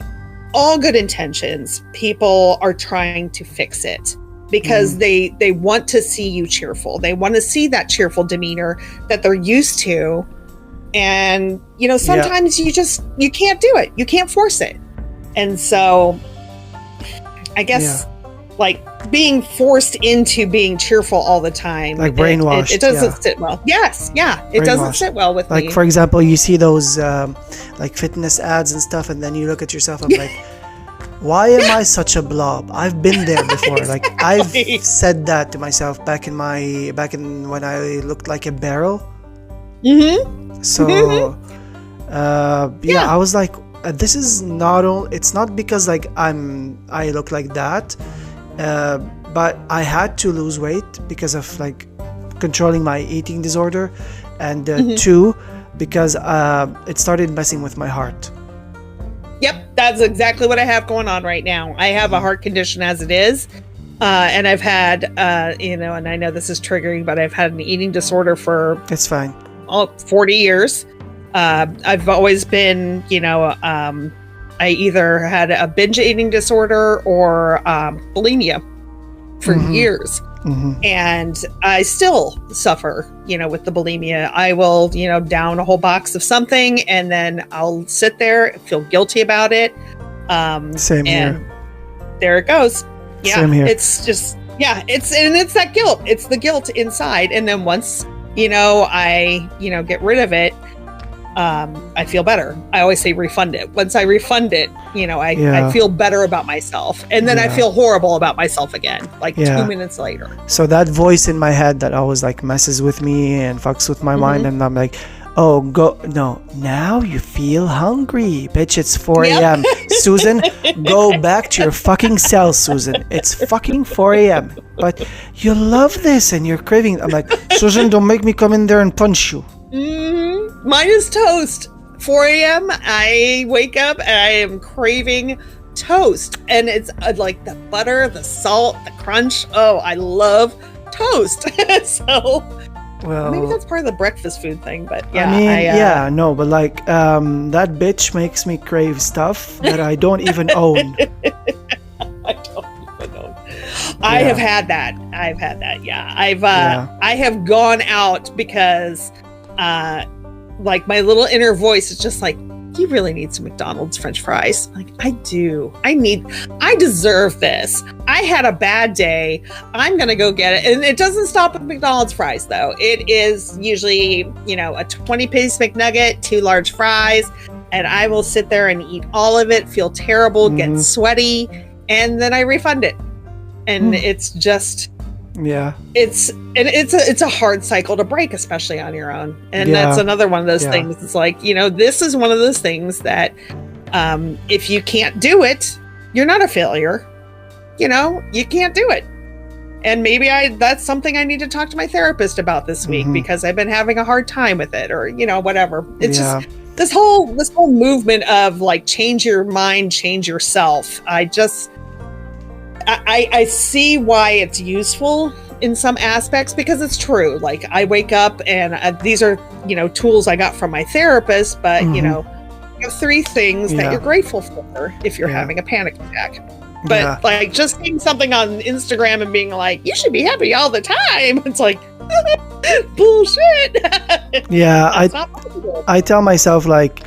all good intentions, people are trying to fix it because they want to see you cheerful. They want to see that cheerful demeanor that they're used to. And, sometimes you can't do it. You can't force it. And so I guess like being forced into being cheerful all the time, like brainwashed, it doesn't sit well. Yes, it doesn't sit well with me. Like for example, you see those like fitness ads and stuff, and then you look at yourself and like, why am I such a blob? I've been there before. Exactly. Like I've said that to myself back in when I looked like a barrel. So I was like, this is not all. It's not because like I look like that, but I had to lose weight because of like controlling my eating disorder, and two, because it started messing with my heart. Yep, that's exactly what I have going on right now. I have a heart condition as it is, and I've had, and I know this is triggering, but I've had an eating disorder for It's fine. 40 years. I've always been, I either had a binge eating disorder or bulimia for years. And I still suffer, with the bulimia. I will, down a whole box of something, and then I'll sit there, feel guilty about it. Same and here. There it goes. Yeah. Same here. It's just, it's that guilt. It's the guilt inside. And then once, I, get rid of it, I feel better. I always say refund it. Once I refund it, I feel better about myself. And then I feel horrible about myself again, like 2 minutes later. So that voice in my head that always like messes with me and fucks with my mind, and I'm like, oh, now you feel hungry. Bitch, it's 4 a.m. Susan, go back to your fucking cell, Susan. It's fucking 4 a.m. But you love this and you're craving. I'm like, Susan, don't make me come in there and punch you. Mine is toast. 4 a.m. I wake up and I am craving toast. And it's like the butter, the salt, the crunch. Oh, I love toast. So well, maybe that's part of the breakfast food thing. But yeah, but like that bitch makes me crave stuff that I don't even own. I don't even own. I have had that. Yeah. I have gone out because like my little inner voice is just like, you really need some McDonald's French fries. I'm like, I do. I deserve this. I had a bad day. I'm going to go get it. And it doesn't stop at McDonald's fries though. It is usually, a 20-piece McNugget, 2 large fries. And I will sit there and eat all of it, feel terrible, get sweaty. And then I refund it. And it's just, it's a hard cycle to break, especially on your own. And that's another one of those things. It's like, this is one of those things that if you can't do it, you're not a failure. You can't do it. And maybe that's something I need to talk to my therapist about this week, because I've been having a hard time with it, or whatever. It's just this whole movement of like, change your mind, change yourself. I see why it's useful in some aspects, because it's true. Like, I wake up and these are, tools I got from my therapist, but you have 3 things that you're grateful for if you're having a panic attack. But like, just seeing something on Instagram and being like, you should be happy all the time. It's like, bullshit. Yeah. I tell myself, like,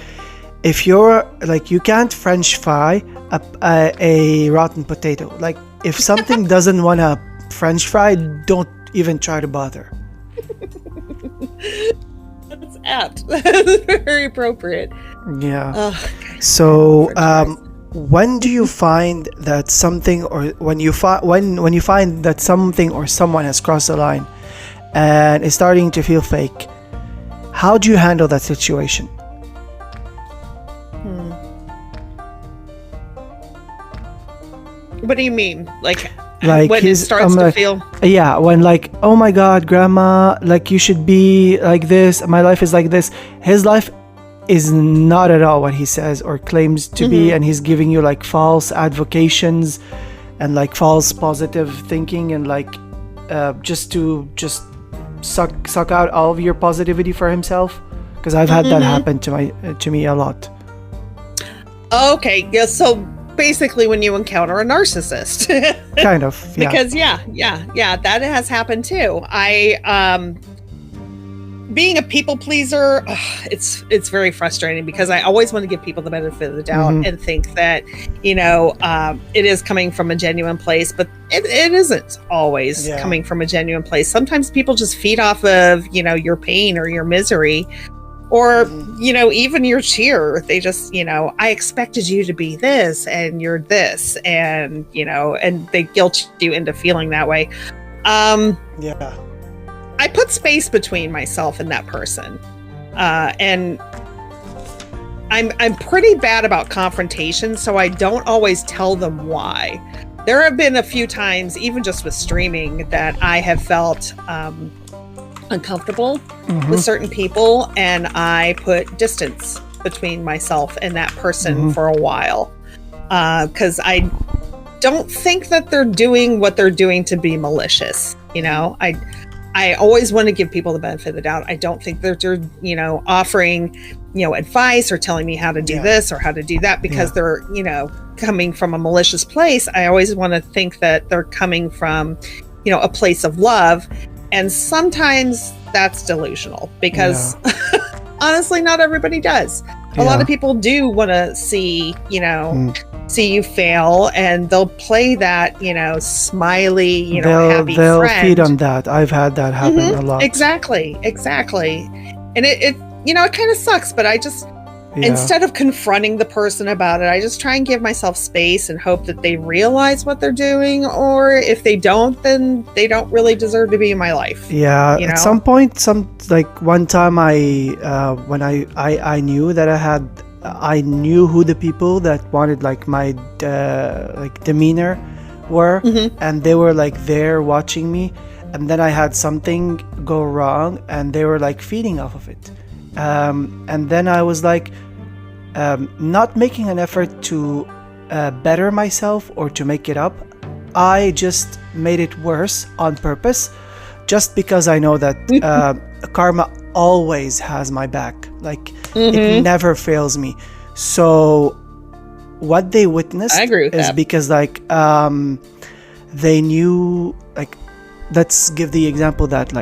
if you're like, you can't French fry a rotten potato. Like, if something doesn't want a French fry, don't even try to bother. That's apt. That's very appropriate. Yeah. So, when do you find that something, or when you find that something or someone has crossed the line and is starting to feel fake, how do you handle that situation? What do you mean? Like when it starts to feel... Yeah, when like, oh my God, grandma, like you should be like this. My life is like this. His life is not at all what he says or claims to be. And he's giving you like false advocations and like false positive thinking, and like just to suck out all of your positivity for himself. Because I've had that happen to me a lot. Okay. Yeah. So basically when you encounter a narcissist. Kind of. Yeah. Because that has happened too. Being a people pleaser, it's very frustrating, because I always want to give people the benefit of the doubt and think that, it is coming from a genuine place, but it isn't always coming from a genuine place. Sometimes people just feed off of, your pain or your misery, or, even your cheer. They just, I expected you to be this and you're this, and, and they guilt you into feeling that way. I put space between myself and that person. And I'm pretty bad about confrontation, so I don't always tell them why. There have been a few times, even just with streaming, that I have felt uncomfortable with certain people, and I put distance between myself and that person for a while, because I don't think that they're doing what they're doing to be malicious. I always want to give people the benefit of the doubt. I don't think that they're, offering, advice or telling me how to do this or how to do that because they're, coming from a malicious place. I always want to think that they're coming from, a place of love. And sometimes that's delusional because honestly, not everybody does. A lot of people do want to see, see you fail, and they'll play that, smiley, happy they'll friend. feed on that. I've had that happen a lot. Exactly. And it kind of sucks, but I just, instead of confronting the person about it, I just try and give myself space and hope that they realize what they're doing, or if they don't, then they don't really deserve to be in my life. Yeah, at some point, one time when I knew that I knew who the people that wanted my demeanor were, and they were there watching me, and then I had something go wrong and they were feeding off of it, and then I was not making an effort to better myself or to make it up. I just made it worse on purpose, just because I know that karma always has my back. It never fails me. So what they witnessed is because they knew, let's give the example that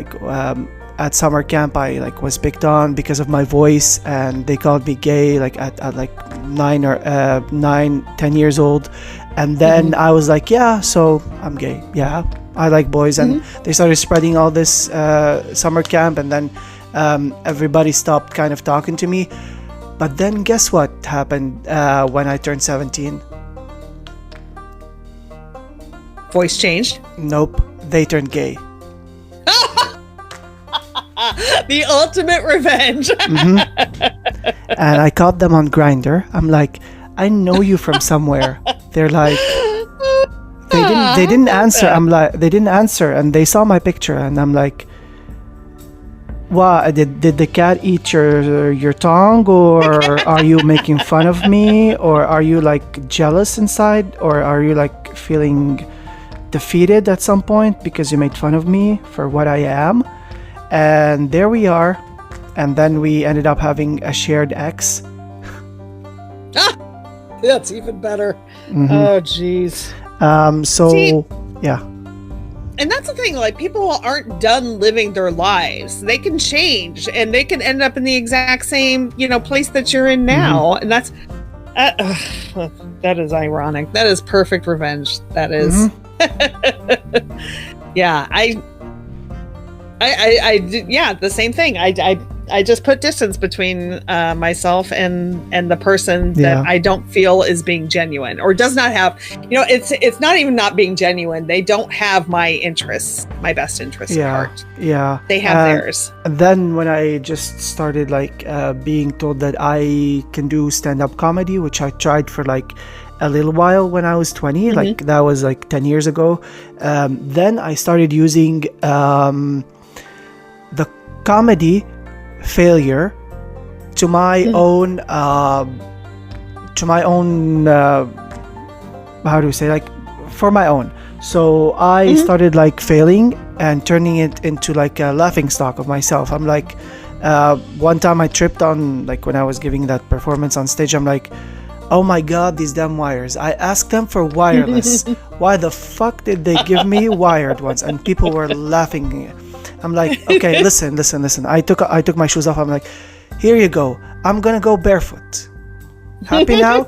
at summer camp I was picked on because of my voice, and they called me gay at 10 years old, and then I was so I'm gay, I like boys, and they started spreading all this summer camp, and then everybody stopped kind of talking to me. But then guess what happened when I turned 17? Voice changed? Nope, they turned gay. The ultimate revenge. And I caught them on Grindr. I'm I know you from somewhere. They're they didn't answer. They didn't answer, and they saw my picture, and I'm wow, did the cat eat your tongue, or are you making fun of me, or are you jealous inside, or are you feeling defeated at some point because you made fun of me for what I am? And there we are, and then we ended up having a shared ex. That's even better. Oh geez. Yeah. And that's the thing, people aren't done living their lives. They can change, and they can end up in the exact same, place that you're in now. And that's, that is ironic. That is perfect revenge. That is. Yeah, the same thing. I just put distance between myself and the person that I don't feel is being genuine, or does not have, it's not even not being genuine. They don't have my interests, my best interests at heart. Yeah. They have theirs. And then when I just started being told that I can do stand-up comedy, which I tried for a little while when I was 20, that was 10 years ago. Then I started using the comedy failure to my own how do we say, for my own. So I started failing and turning it into a laughing stock of myself. I'm one time I tripped on when I was giving that performance on stage. I'm oh my god, these damn wires. I asked them for wireless. Why the fuck did they give me wired ones? And people were laughing. I'm okay, listen. I took my shoes off. I'm here you go. I'm gonna go barefoot. Happy now?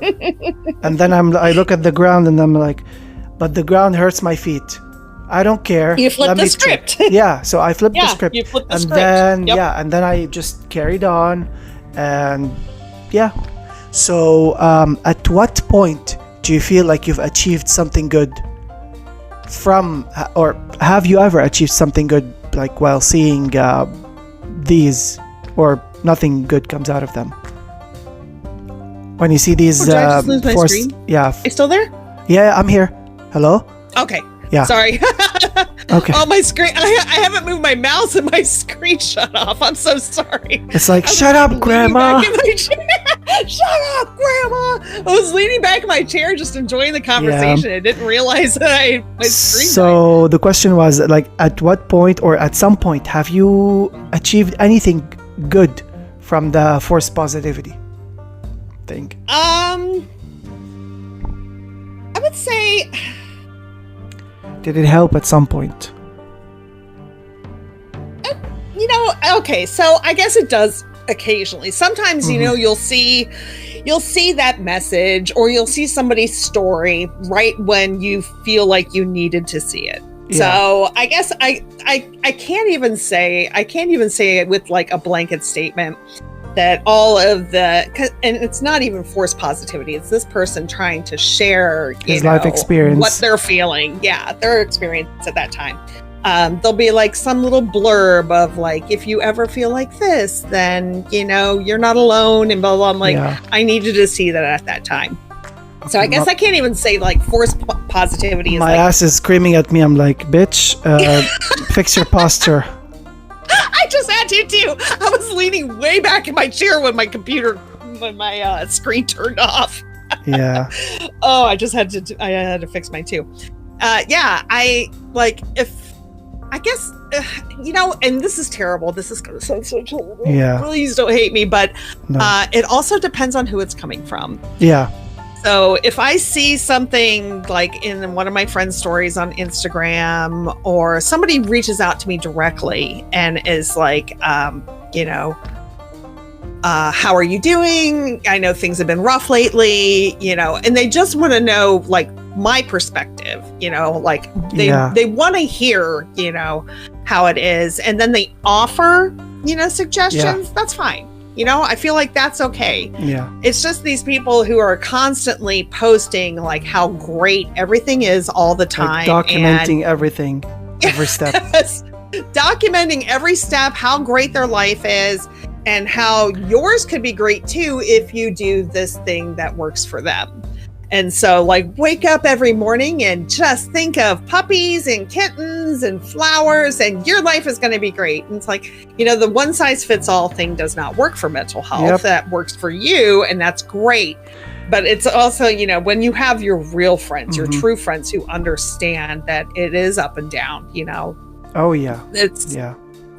And then I look at the ground and I'm but the ground hurts my feet. I don't care. You flipped the script. Yeah, so I flipped the script. You flipped the and script. Then and then I just carried on, and So at what point do you feel you've achieved something good or have you ever achieved something good while seeing these, or nothing good comes out of them? When you see these did I just lose my force, screen? yeah, You still there? yeah, I'm here. Hello? Okay. Yeah. Sorry. Okay. Oh, my screen. I haven't moved my mouse and my screen shut off. I'm so sorry. It's like, shut up, Grandma. Shut up, Grandma. I was leaning back in my chair just enjoying the conversation. I didn't realize that my screen So the question was, like, at what point or at some point have you achieved anything good from the forced positivity thing? I would say... Did it help at some point? Okay, so I guess it does occasionally. Sometimes, you'll see that message or you'll see somebody's story right when you feel like you needed to see it. Yeah. So I guess I can't even say it with like a blanket statement that all of and it's not even forced positivity. It's this person trying to share his life experience, what they're feeling. Yeah, their experience at that time. There'll be like some little blurb of like, if you ever feel like this, then, you're not alone and blah, blah, blah. I'm like, I needed to see that at that time. So I guess I can't even say like forced positivity is my ass is screaming at me. I'm like, bitch, fix your posture. I just had to too. I was leaning way back in my chair when my screen turned off. Yeah. Oh, I had to fix mine too. I guess, and this is terrible. This is going to sound so terrible. Yeah. Please don't hate me. But it also depends on who it's coming from. Yeah. So if I see something like in one of my friends' stories on Instagram, or somebody reaches out to me directly and is like, how are you doing? I know things have been rough lately, and they just want to know like my perspective, like they want to hear, how it is. And then they offer, suggestions. That's fine. I feel like that's okay. Yeah. It's just these people who are constantly posting like how great everything is all the time. Like documenting everything, every step. Yes. Documenting every step, how great their life is, and how yours could be great too if you do this thing that works for them. And so like wake up every morning and just think of puppies and kittens and flowers and your life is going to be great. And it's like, the one size fits all thing does not work for mental health. Yep. That works for you and that's great. But it's also, when you have your real friends, your true friends who understand that it is up and down, Oh yeah. It's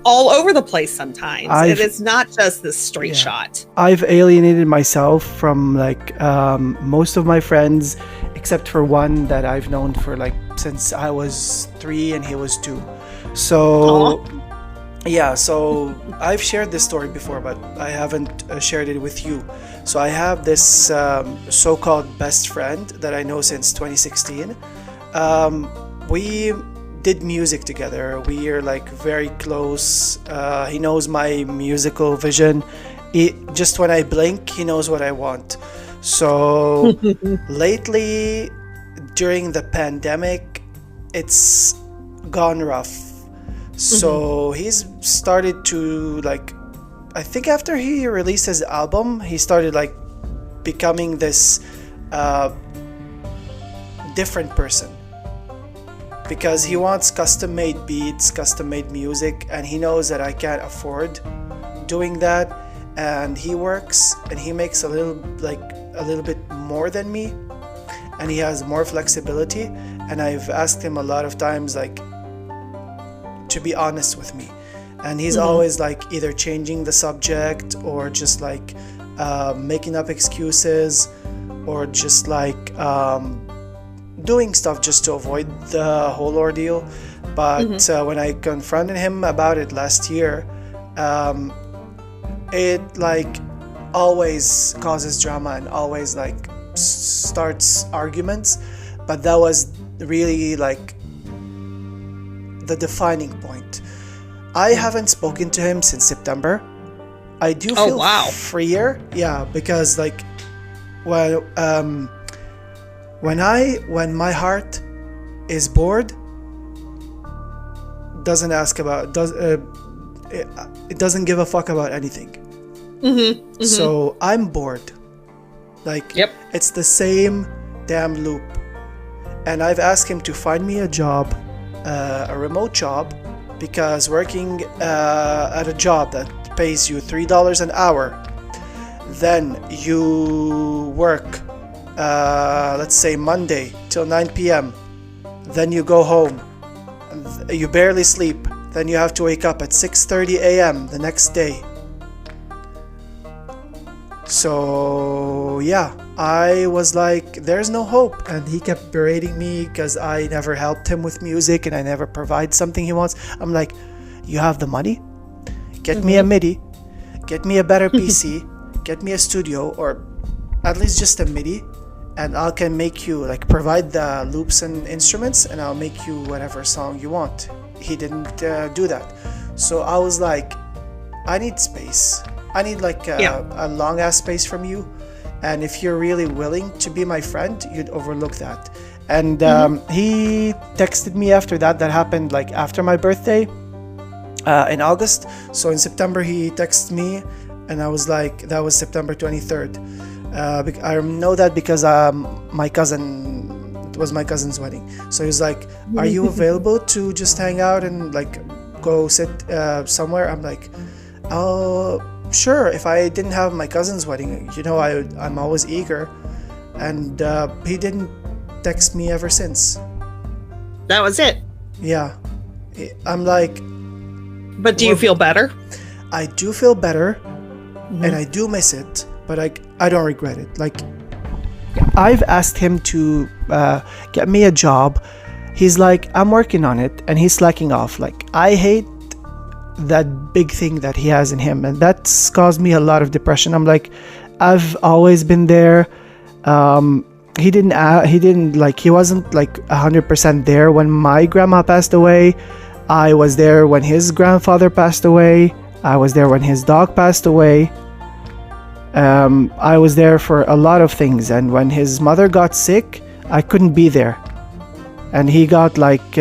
all over the place sometimes. It is not just this straight shot. I've alienated myself from like most of my friends, except for one that I've known for like since I was 3 and he was 2. So so I've shared this story before, but I haven't shared it with you. So I have this so-called best friend that I know since 2016. We did music together. We are like very close. He knows my musical vision. Just when I blink, he knows what I want. So lately, during the pandemic, it's gone rough. So he's started to like, I think after he released his album, he started like becoming this different person. Because he wants custom-made beats, custom-made music, and he knows that I can't afford doing that. And he works and he makes a little bit more than me, and he has more flexibility. And I've asked him a lot of times, like, to be honest with me, and he's always like either changing the subject or just like making up excuses or just like doing stuff just to avoid the whole ordeal. But when I confronted him about it last year, it like always causes drama and always like starts arguments. But that was really like the defining point. I haven't spoken to him since September. I do feel freer, because like when my heart is bored, it doesn't give a fuck about anything. So I'm bored. Like, Yep. it's the same damn loop. And I've asked him to find me a job, a remote job, because working at a job that pays you $3 an hour, then you work, let's say Monday till 9 p.m., then you go home, you barely sleep, then you have to wake up at 6:30 a.m. the next day. So yeah, I was like, there's no hope. And he kept berating me because I never helped him with music and I never provide something he wants. I'm like, you have the money? Get me a MIDI, get me a better PC, get me a studio, or at least just a MIDI, and I can make you, like, provide the loops and instruments, and I'll make you whatever song you want. He didn't do that. So I was like, I need space. I need like a long ass space from you. And if you're really willing to be my friend, you'd overlook that. And he texted me after that. That happened like after my birthday in August. So in September, he texted me, and I was like, that was September 23rd. I know that because it was my cousin's wedding. So he was like, are you available to just hang out and like go sit somewhere? I'm like, oh, sure. If I didn't have my cousin's wedding, I'm always eager. And he didn't text me ever since. That was it. Yeah. I'm like... But do you feel better? I do feel better, and I do miss it, but I don't regret it. Like, I've asked him to get me a job. He's like, I'm working on it, and he's slacking off. Like, I hate that big thing that he has in him, and that's caused me a lot of depression. I'm like, I've always been there. He wasn't like 100% there when my grandma passed away. I was there when his grandfather passed away. I was there when his dog passed away. I was there for a lot of things, and when his mother got sick, I couldn't be there, and he got like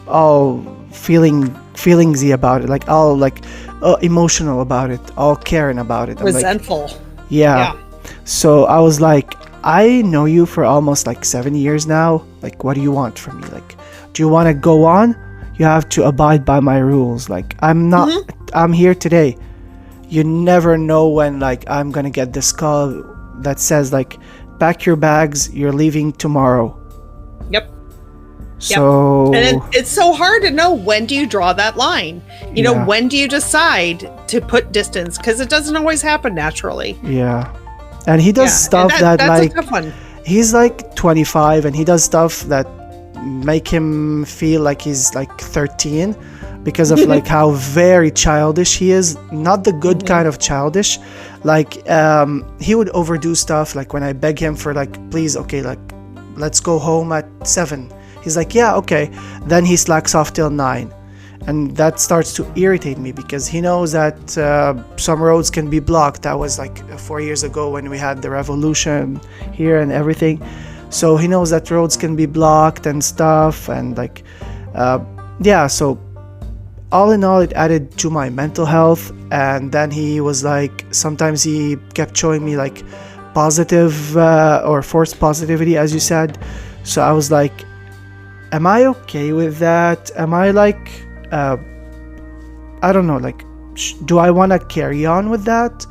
all feelingsy about it, like all like emotional about it, all caring about it. Resentful. Like, yeah. So I was like, I know you for almost like 7 years now. Like, what do you want from me? Like, do you want to go on? You have to abide by my rules. Like, I'm here today. You never know when, like, I'm gonna get this call that says, like, pack your bags, you're leaving tomorrow. Yep. So... And it's so hard to know, when do you draw that line? You know, when do you decide to put distance? Because it doesn't always happen naturally. Yeah. And he does stuff that's like... a tough one. He's, like, 25, and he does stuff that make him feel like he's, like, 13. Because of like how very childish he is, not the good kind of childish. Like he would overdo stuff. Like when I beg him for like, please, okay, like let's go home at 7. He's like, yeah, okay. Then he slacks off till 9, and that starts to irritate me because he knows that some roads can be blocked. That was like 4 years ago when we had the revolution here and everything. So he knows that roads can be blocked and stuff, and like so. All in all, it added to my mental health. And then he was like, sometimes he kept showing me like positive or forced positivity, as you said. So I was like, am I okay with that? Am I like, I don't know, like, do I want to carry on with that?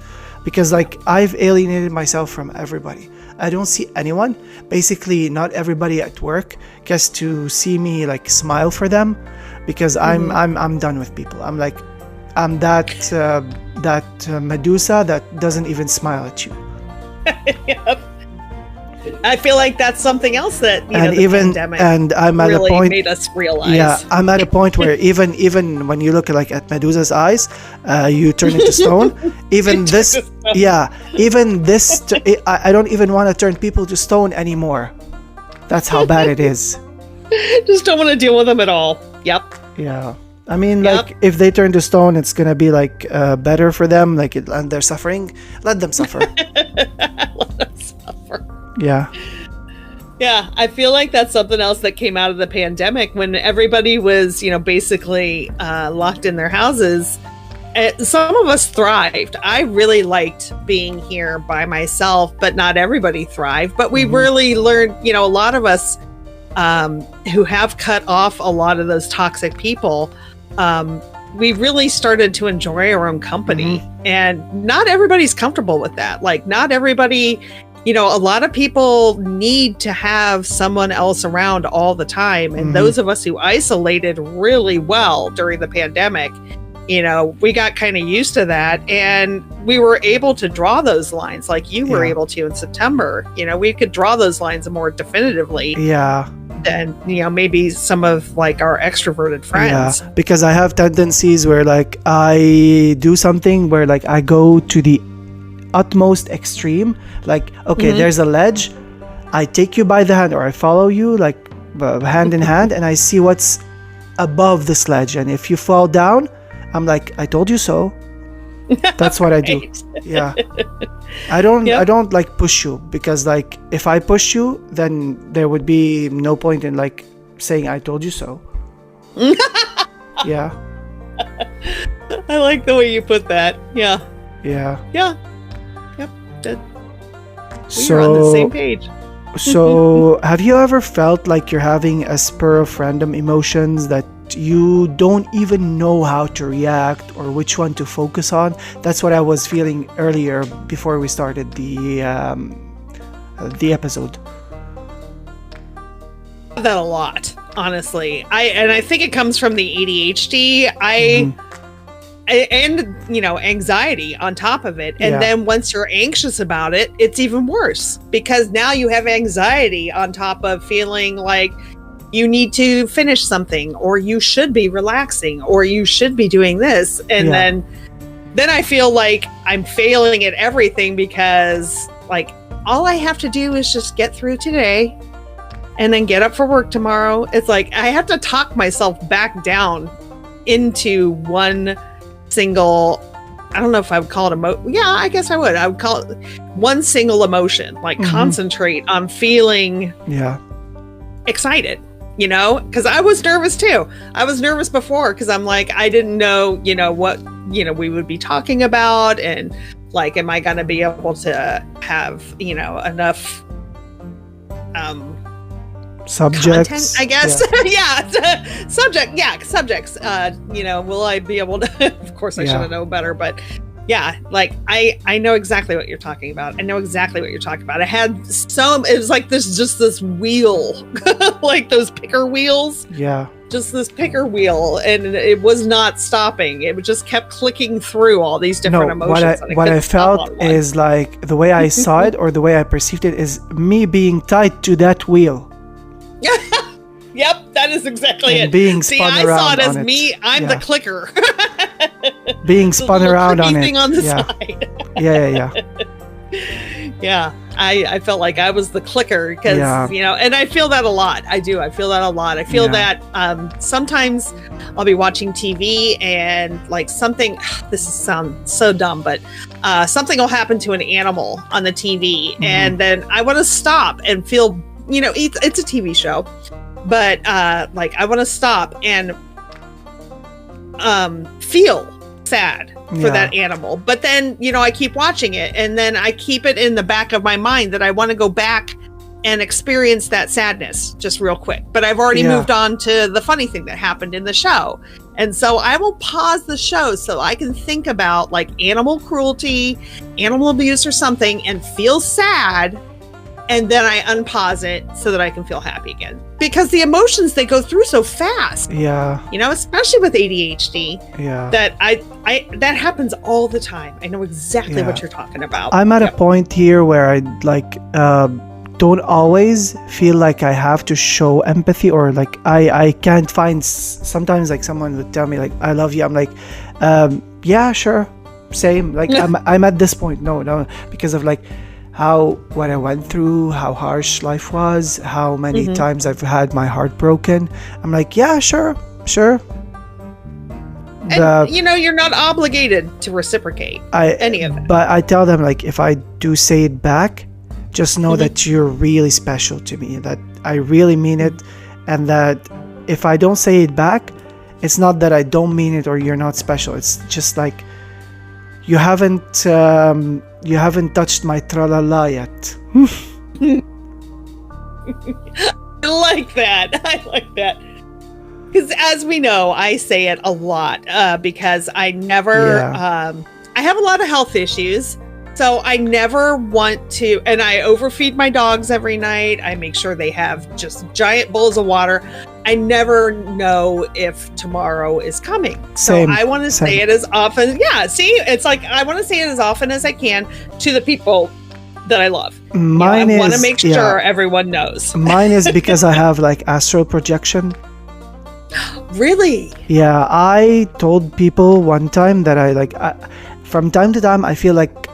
Because like I've alienated myself from everybody. I don't see anyone. Basically, not everybody at work gets to see me like smile for them. Because I'm done with people. I'm like, I'm that Medusa that doesn't even smile at you. Yep. I feel like that's something else that the pandemic I'm at really a point, made us realize. Yeah, I'm at a point where even when you look at Medusa's eyes, you turn into stone. Even this, I don't even want to turn people to stone anymore. That's how bad it is. Just don't want to deal with them at all. Yep. Yeah. I mean, like, if they turn to stone, it's going to be, like, better for them. Like, and they're suffering. Let them suffer. Let them suffer. Yeah. Yeah. I feel like that's something else that came out of the pandemic when everybody was, basically locked in their houses. some of us thrived. I really liked being here by myself, but not everybody thrived. But we really learned, a lot of us who have cut off a lot of those toxic people, we really started to enjoy our own company. And not everybody's comfortable with that. Like, not everybody, a lot of people need to have someone else around all the time. And those of us who isolated really well during the pandemic, we got kind of used to that, and we were able to draw those lines like you were able to in September. We could draw those lines more definitively than, maybe some of like our extroverted friends. Yeah, because I have tendencies where like I do something where like I go to the utmost extreme. Like, okay, there's a ledge. I take you by the hand, or I follow you like hand in hand, and I see what's above this ledge. And if you fall down, I'm like, I told you so. That's what I do. Yeah. I don't like push you, because like if I push you, then there would be no point in like saying I told you so. Yeah. I like the way you put that. Yeah. Yeah. Yeah. Yep. We're on the same page. So have you ever felt like you're having a spur of random emotions that you don't even know how to react or which one to focus on? That's what I was feeling earlier before we started the episode. That a lot, honestly. I think it comes from the ADHD. And anxiety on top of it. And then once you're anxious about it, it's even worse, because now you have anxiety on top of feeling like you need to finish something, or you should be relaxing, or you should be doing this. And then I feel like I'm failing at everything, because like all I have to do is just get through today and then get up for work tomorrow. It's like I have to talk myself back down into one single, I don't know if I would call it I guess I would. I would call it one single emotion, like concentrate on feeling excited, because I was nervous too. I was nervous before, because I'm like, I didn't know, what, we would be talking about, and like, am I going to be able to have, enough subjects, content, I guess. Subjects. Will I be able to? Of course, I should have known better, but like I know exactly what you're talking about. I had it was like this wheel, like those picker wheels. Yeah. Just this picker wheel, and it was not stopping. It just kept clicking through all these different emotions. What I felt is like the way I saw it, or the way I perceived it, is me being tied to that wheel. Yep, that is exactly and it. Being spun around. I saw it as on me. I'm the clicker. Being spun around on it. Thing on the side. Yeah. I felt like I was the clicker, because and I feel that a lot. I do. I feel that a lot. I feel that sometimes I'll be watching TV and like something. This sounds so dumb, but something will happen to an animal on the TV, and then I want to stop and feel. It's a TV show, but like I want to stop and feel sad for that animal. But then, I keep watching it, and then I keep it in the back of my mind that I want to go back and experience that sadness just real quick. But I've already moved on to the funny thing that happened in the show. And so I will pause the show so I can think about like animal cruelty, animal abuse or something, and feel sad. And then I unpause it so that I can feel happy again. Because the emotions, they go through so fast. Yeah. Especially with ADHD. Yeah. That that happens all the time. I know exactly what you're talking about. I'm at a point here where I like don't always feel like I have to show empathy, or like I can't find, sometimes like someone would tell me like, I love you. I'm like, yeah, sure. Same. Like I'm at this point. No, because of like, what I went through, how harsh life was, how many times I've had my heart broken. I'm like, yeah, sure. And you're not obligated to reciprocate any of it. But I tell them like, if I do say it back, just know that you're really special to me, that I really mean it, and that if I don't say it back, It's not that I don't mean it or you're not special. It's just like you haven't touched my tra-la-la yet. I like that. I like that. Because as we know, I say it a lot because I never, I have a lot of health issues. So I never want to, and I overfeed my dogs every night. I make sure they have just giant bowls of water. I never know if tomorrow is coming. So I want to say it as often. Yeah, see, it's like I want to say it as often as I can to the people that I love. I want to make sure everyone knows. Mine is because I have like astral projection. Really? Yeah, I told people one time that from time to time I feel like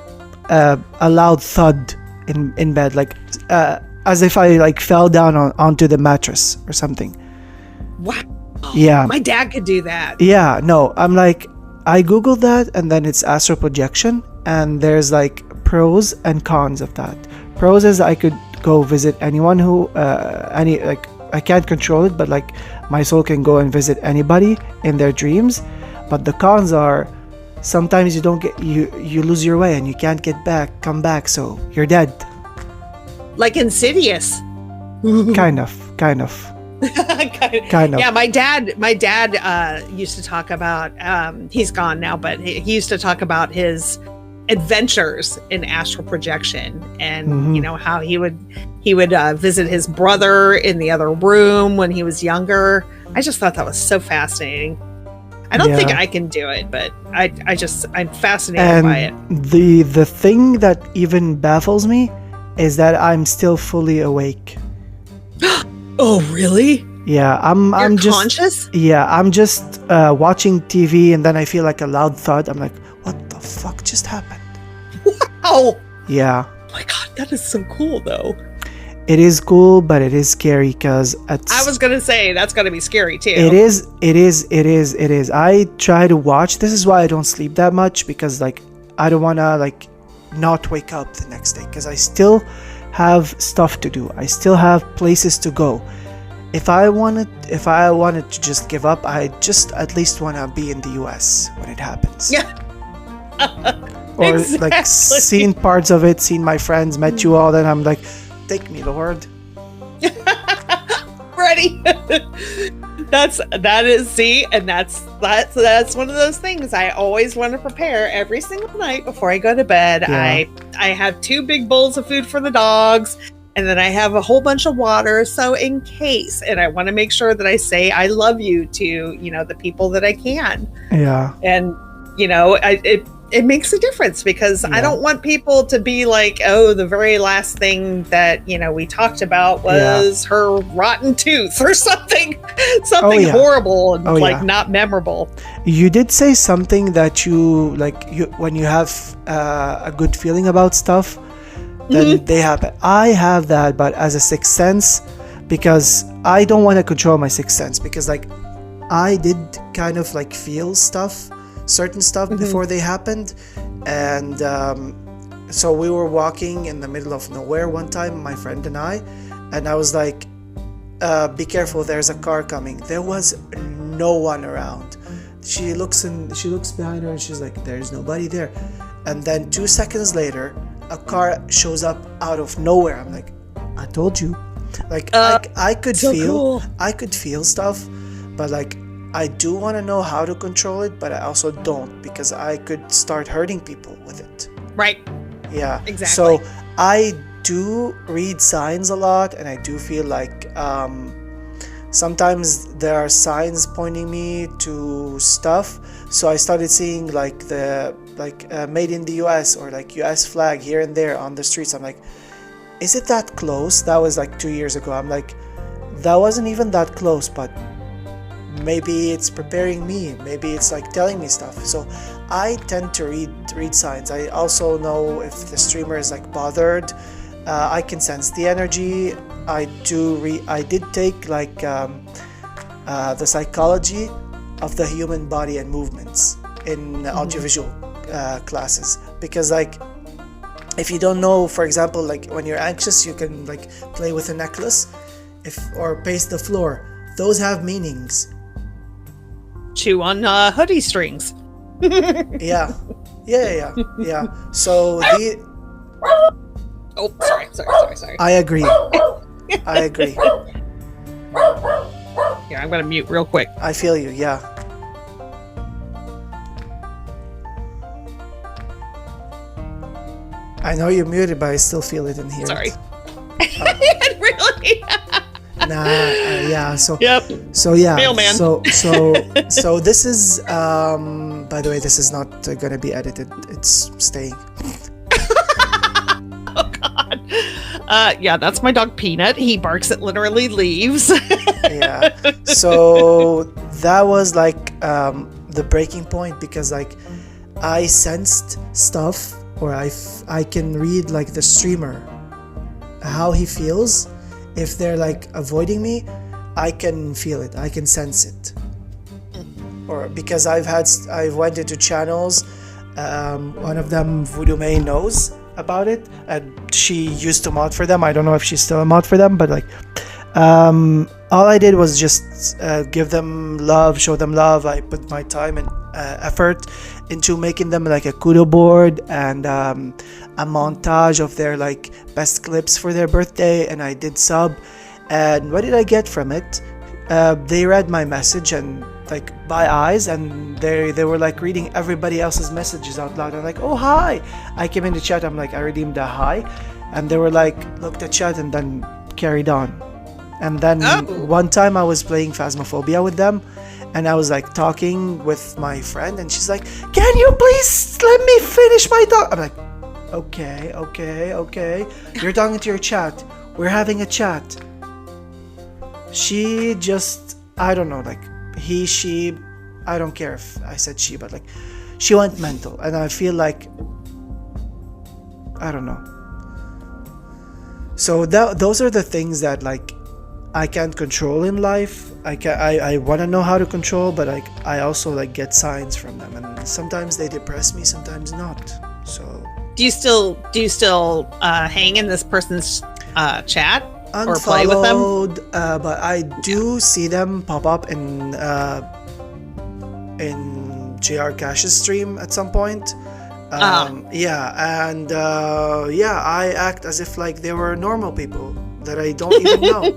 a loud thud in bed, like as if I like fell down onto the mattress or something. Wow. Yeah. My dad could do that. Yeah, no, I'm like, I googled that and then it's astral projection and there's like pros and cons of that. Pros is I could go visit anyone who I can't control it, but like my soul can go and visit anybody in their dreams. But the cons are sometimes you don't get you lose your way and you can't come back, so you're dead. Like Insidious. Kind of. Kind of. Yeah, my dad used to talk about he's gone now, but he used to talk about his adventures in astral projection and you know how he would visit his brother in the other room when he was younger. I just thought that was so fascinating. I don't think I can do it, but I'm fascinated by it. The thing that even baffles me is that I'm still fully awake. Oh, really? Yeah, I'm just conscious? Yeah, I'm just watching TV and then I feel like a loud thud. I'm like, what the fuck just happened? Wow. Yeah. Oh my God, that is so cool though. It is cool, but it is scary because I was gonna say that's gonna be scary too. It is. I try to watch. This is why I don't sleep that much, because like I don't wanna like not wake up the next day, because I still have stuff to do. I still have places to go. If I wanted to just give up, I just at least wanna be in the US when it happens. Yeah. Or like seen parts of it, seen my friends, met you all, then I'm like, take me, Lord. Ready. That's one of those things I always want to prepare every single night before I go to bed. Yeah. I have 2 big bowls of food for the dogs, and then I have a whole bunch of water, so in case, and I want to make sure that I say I love you to, the people that I can. Yeah. And it makes a difference, because I don't want people to be like, oh, the very last thing that, we talked about was her rotten tooth or something horrible and not memorable. You did say something that you when you have a good feeling about stuff, then they happen. I have that, but as a sixth sense, because I don't want to control my sixth sense, because like I did kind of like feel certain stuff before they happened, and so we were walking in the middle of nowhere one time, my friend and I was like, be careful, there's a car coming. There was no one around. She looks behind her and she's like, there's nobody there. And then 2 seconds later, a car shows up out of nowhere. I'm like, I told you. Like I could feel stuff, but like I do want to know how to control it, but I also don't, because I could start hurting people with it. Right. Yeah. Exactly. So I do read signs a lot, and I do feel like sometimes there are signs pointing me to stuff. So I started seeing like made in the US or like US flag here and there on the streets. I'm like, is it that close? That was like 2 years ago. I'm like, that wasn't even that close, but maybe it's preparing me, maybe it's like telling me stuff. So I tend to read signs. I also know if the streamer is like bothered. I can sense the energy. I did take like the psychology of the human body and movements in audiovisual classes, because like if you don't know, for example, like when you're anxious, you can like play with a necklace or pace the floor. Those have meanings. chew on hoodie strings. Yeah. So the. Oh, sorry. I agree. Here, I'm gonna mute real quick. I feel you. Yeah. I know you're muted, but I still feel it in here. Sorry. Really? Yeah. So. Yep. So yeah. Mailman. So this is. By the way, this is not gonna be edited. It's staying. Oh God. Yeah, that's my dog Peanut. He barks at literally leaves. Yeah. So that was like the breaking point, because like I sensed stuff, or I can read like the streamer, how he feels. If they're like avoiding me, I can feel it. I can sense it. Or because I went into channels. One of them, Voodoo May, knows about it, and she used to mod for them. I don't know if she's still a mod for them, but like all I did was just give them love, show them love. I put my time and effort into making them like a kudo board and a montage of their like best clips for their birthday, and I did sub. And what did I get from it? They read my message and like by eyes, and they were like reading everybody else's messages out loud. I'm like, oh hi. I came in the chat, I'm like, I redeemed a hi, and they were like, looked at chat and then carried on. And then one time I was playing Phasmophobia with them, and I was like talking with my friend, and she's like, can you please let me finish my talk? I'm like, okay, you're talking to your chat, we're having a chat. She just, I don't know, like she, I don't care if I said she, but like she went mental, and I feel like, I don't know. So those are the things that like I can't control in life. I want to know how to control, but like I also like get signs from them, and sometimes they depress me, sometimes not. So do you still hang in this person's chat or play with them? But I do see them pop up in JR Cash's stream at some point. Yeah, and I act as if like they were normal people that I don't even know.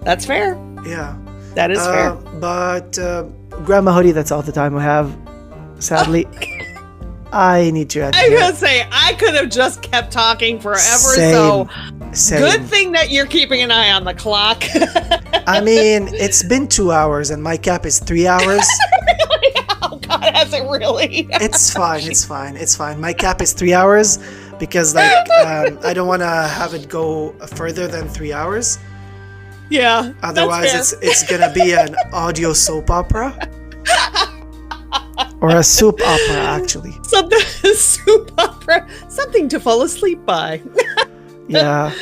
That's fair. Yeah, that is fair. But GrandmaHoodie, that's all the time we have. Sadly, I need to. I was gonna say I could have just kept talking forever. Same. Good thing that you're keeping an eye on the clock. I mean, it's been 2 hours, and my cap is 3 hours. Really? Oh God, has it really? It's fine. My cap is 3 hours because like I don't want to have it go further than 3 hours. Yeah. Otherwise, it's gonna be an audio soap opera. Or a soup opera, actually. Soup opera. Something to fall asleep by. Yeah.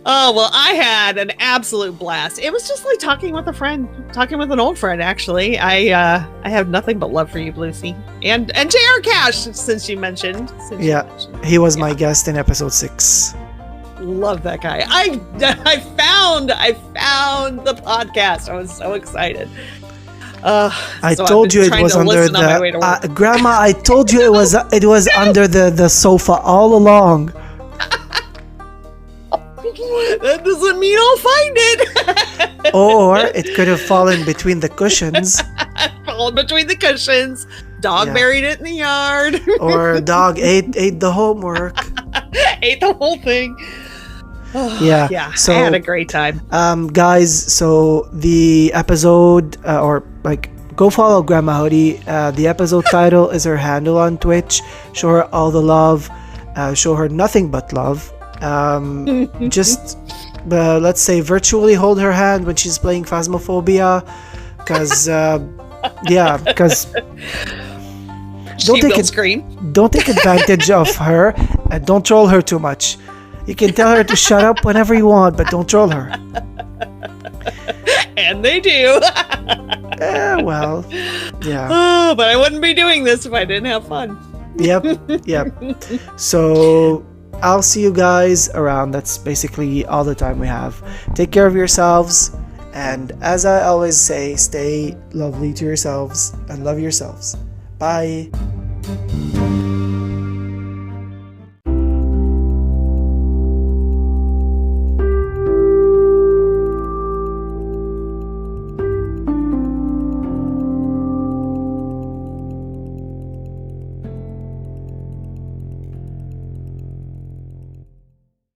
Oh, well, I had an absolute blast. It was just like talking with an old friend, actually. I have nothing but love for you, Lucy. And JR Cash, since you mentioned. He was my guest in episode 6. Love that guy. I found the podcast. I was so excited. I told you it was under the Grandma. I told you it was under the sofa all along. That doesn't mean I'll find it. Or it could have fallen between the cushions. Fallen between the cushions. Dog buried it in the yard. Or dog ate the homework. Ate the whole thing. Yeah. So I had a great time. Guys, so the episode or like go follow GrandmaHoodie. The episode title is her handle on Twitch. Show her all the love. Show her nothing but love. Just let's say virtually hold her hand when she's playing Phasmophobia, because don't take advantage of her, and don't troll her too much. You can tell her to shut up whenever you want, but don't troll her. And they do. Well, yeah. Oh, but I wouldn't be doing this if I didn't have fun. Yep. So I'll see you guys around. That's basically all the time we have. Take care of yourselves, And as I always say, stay lovely to yourselves and love yourselves. Bye.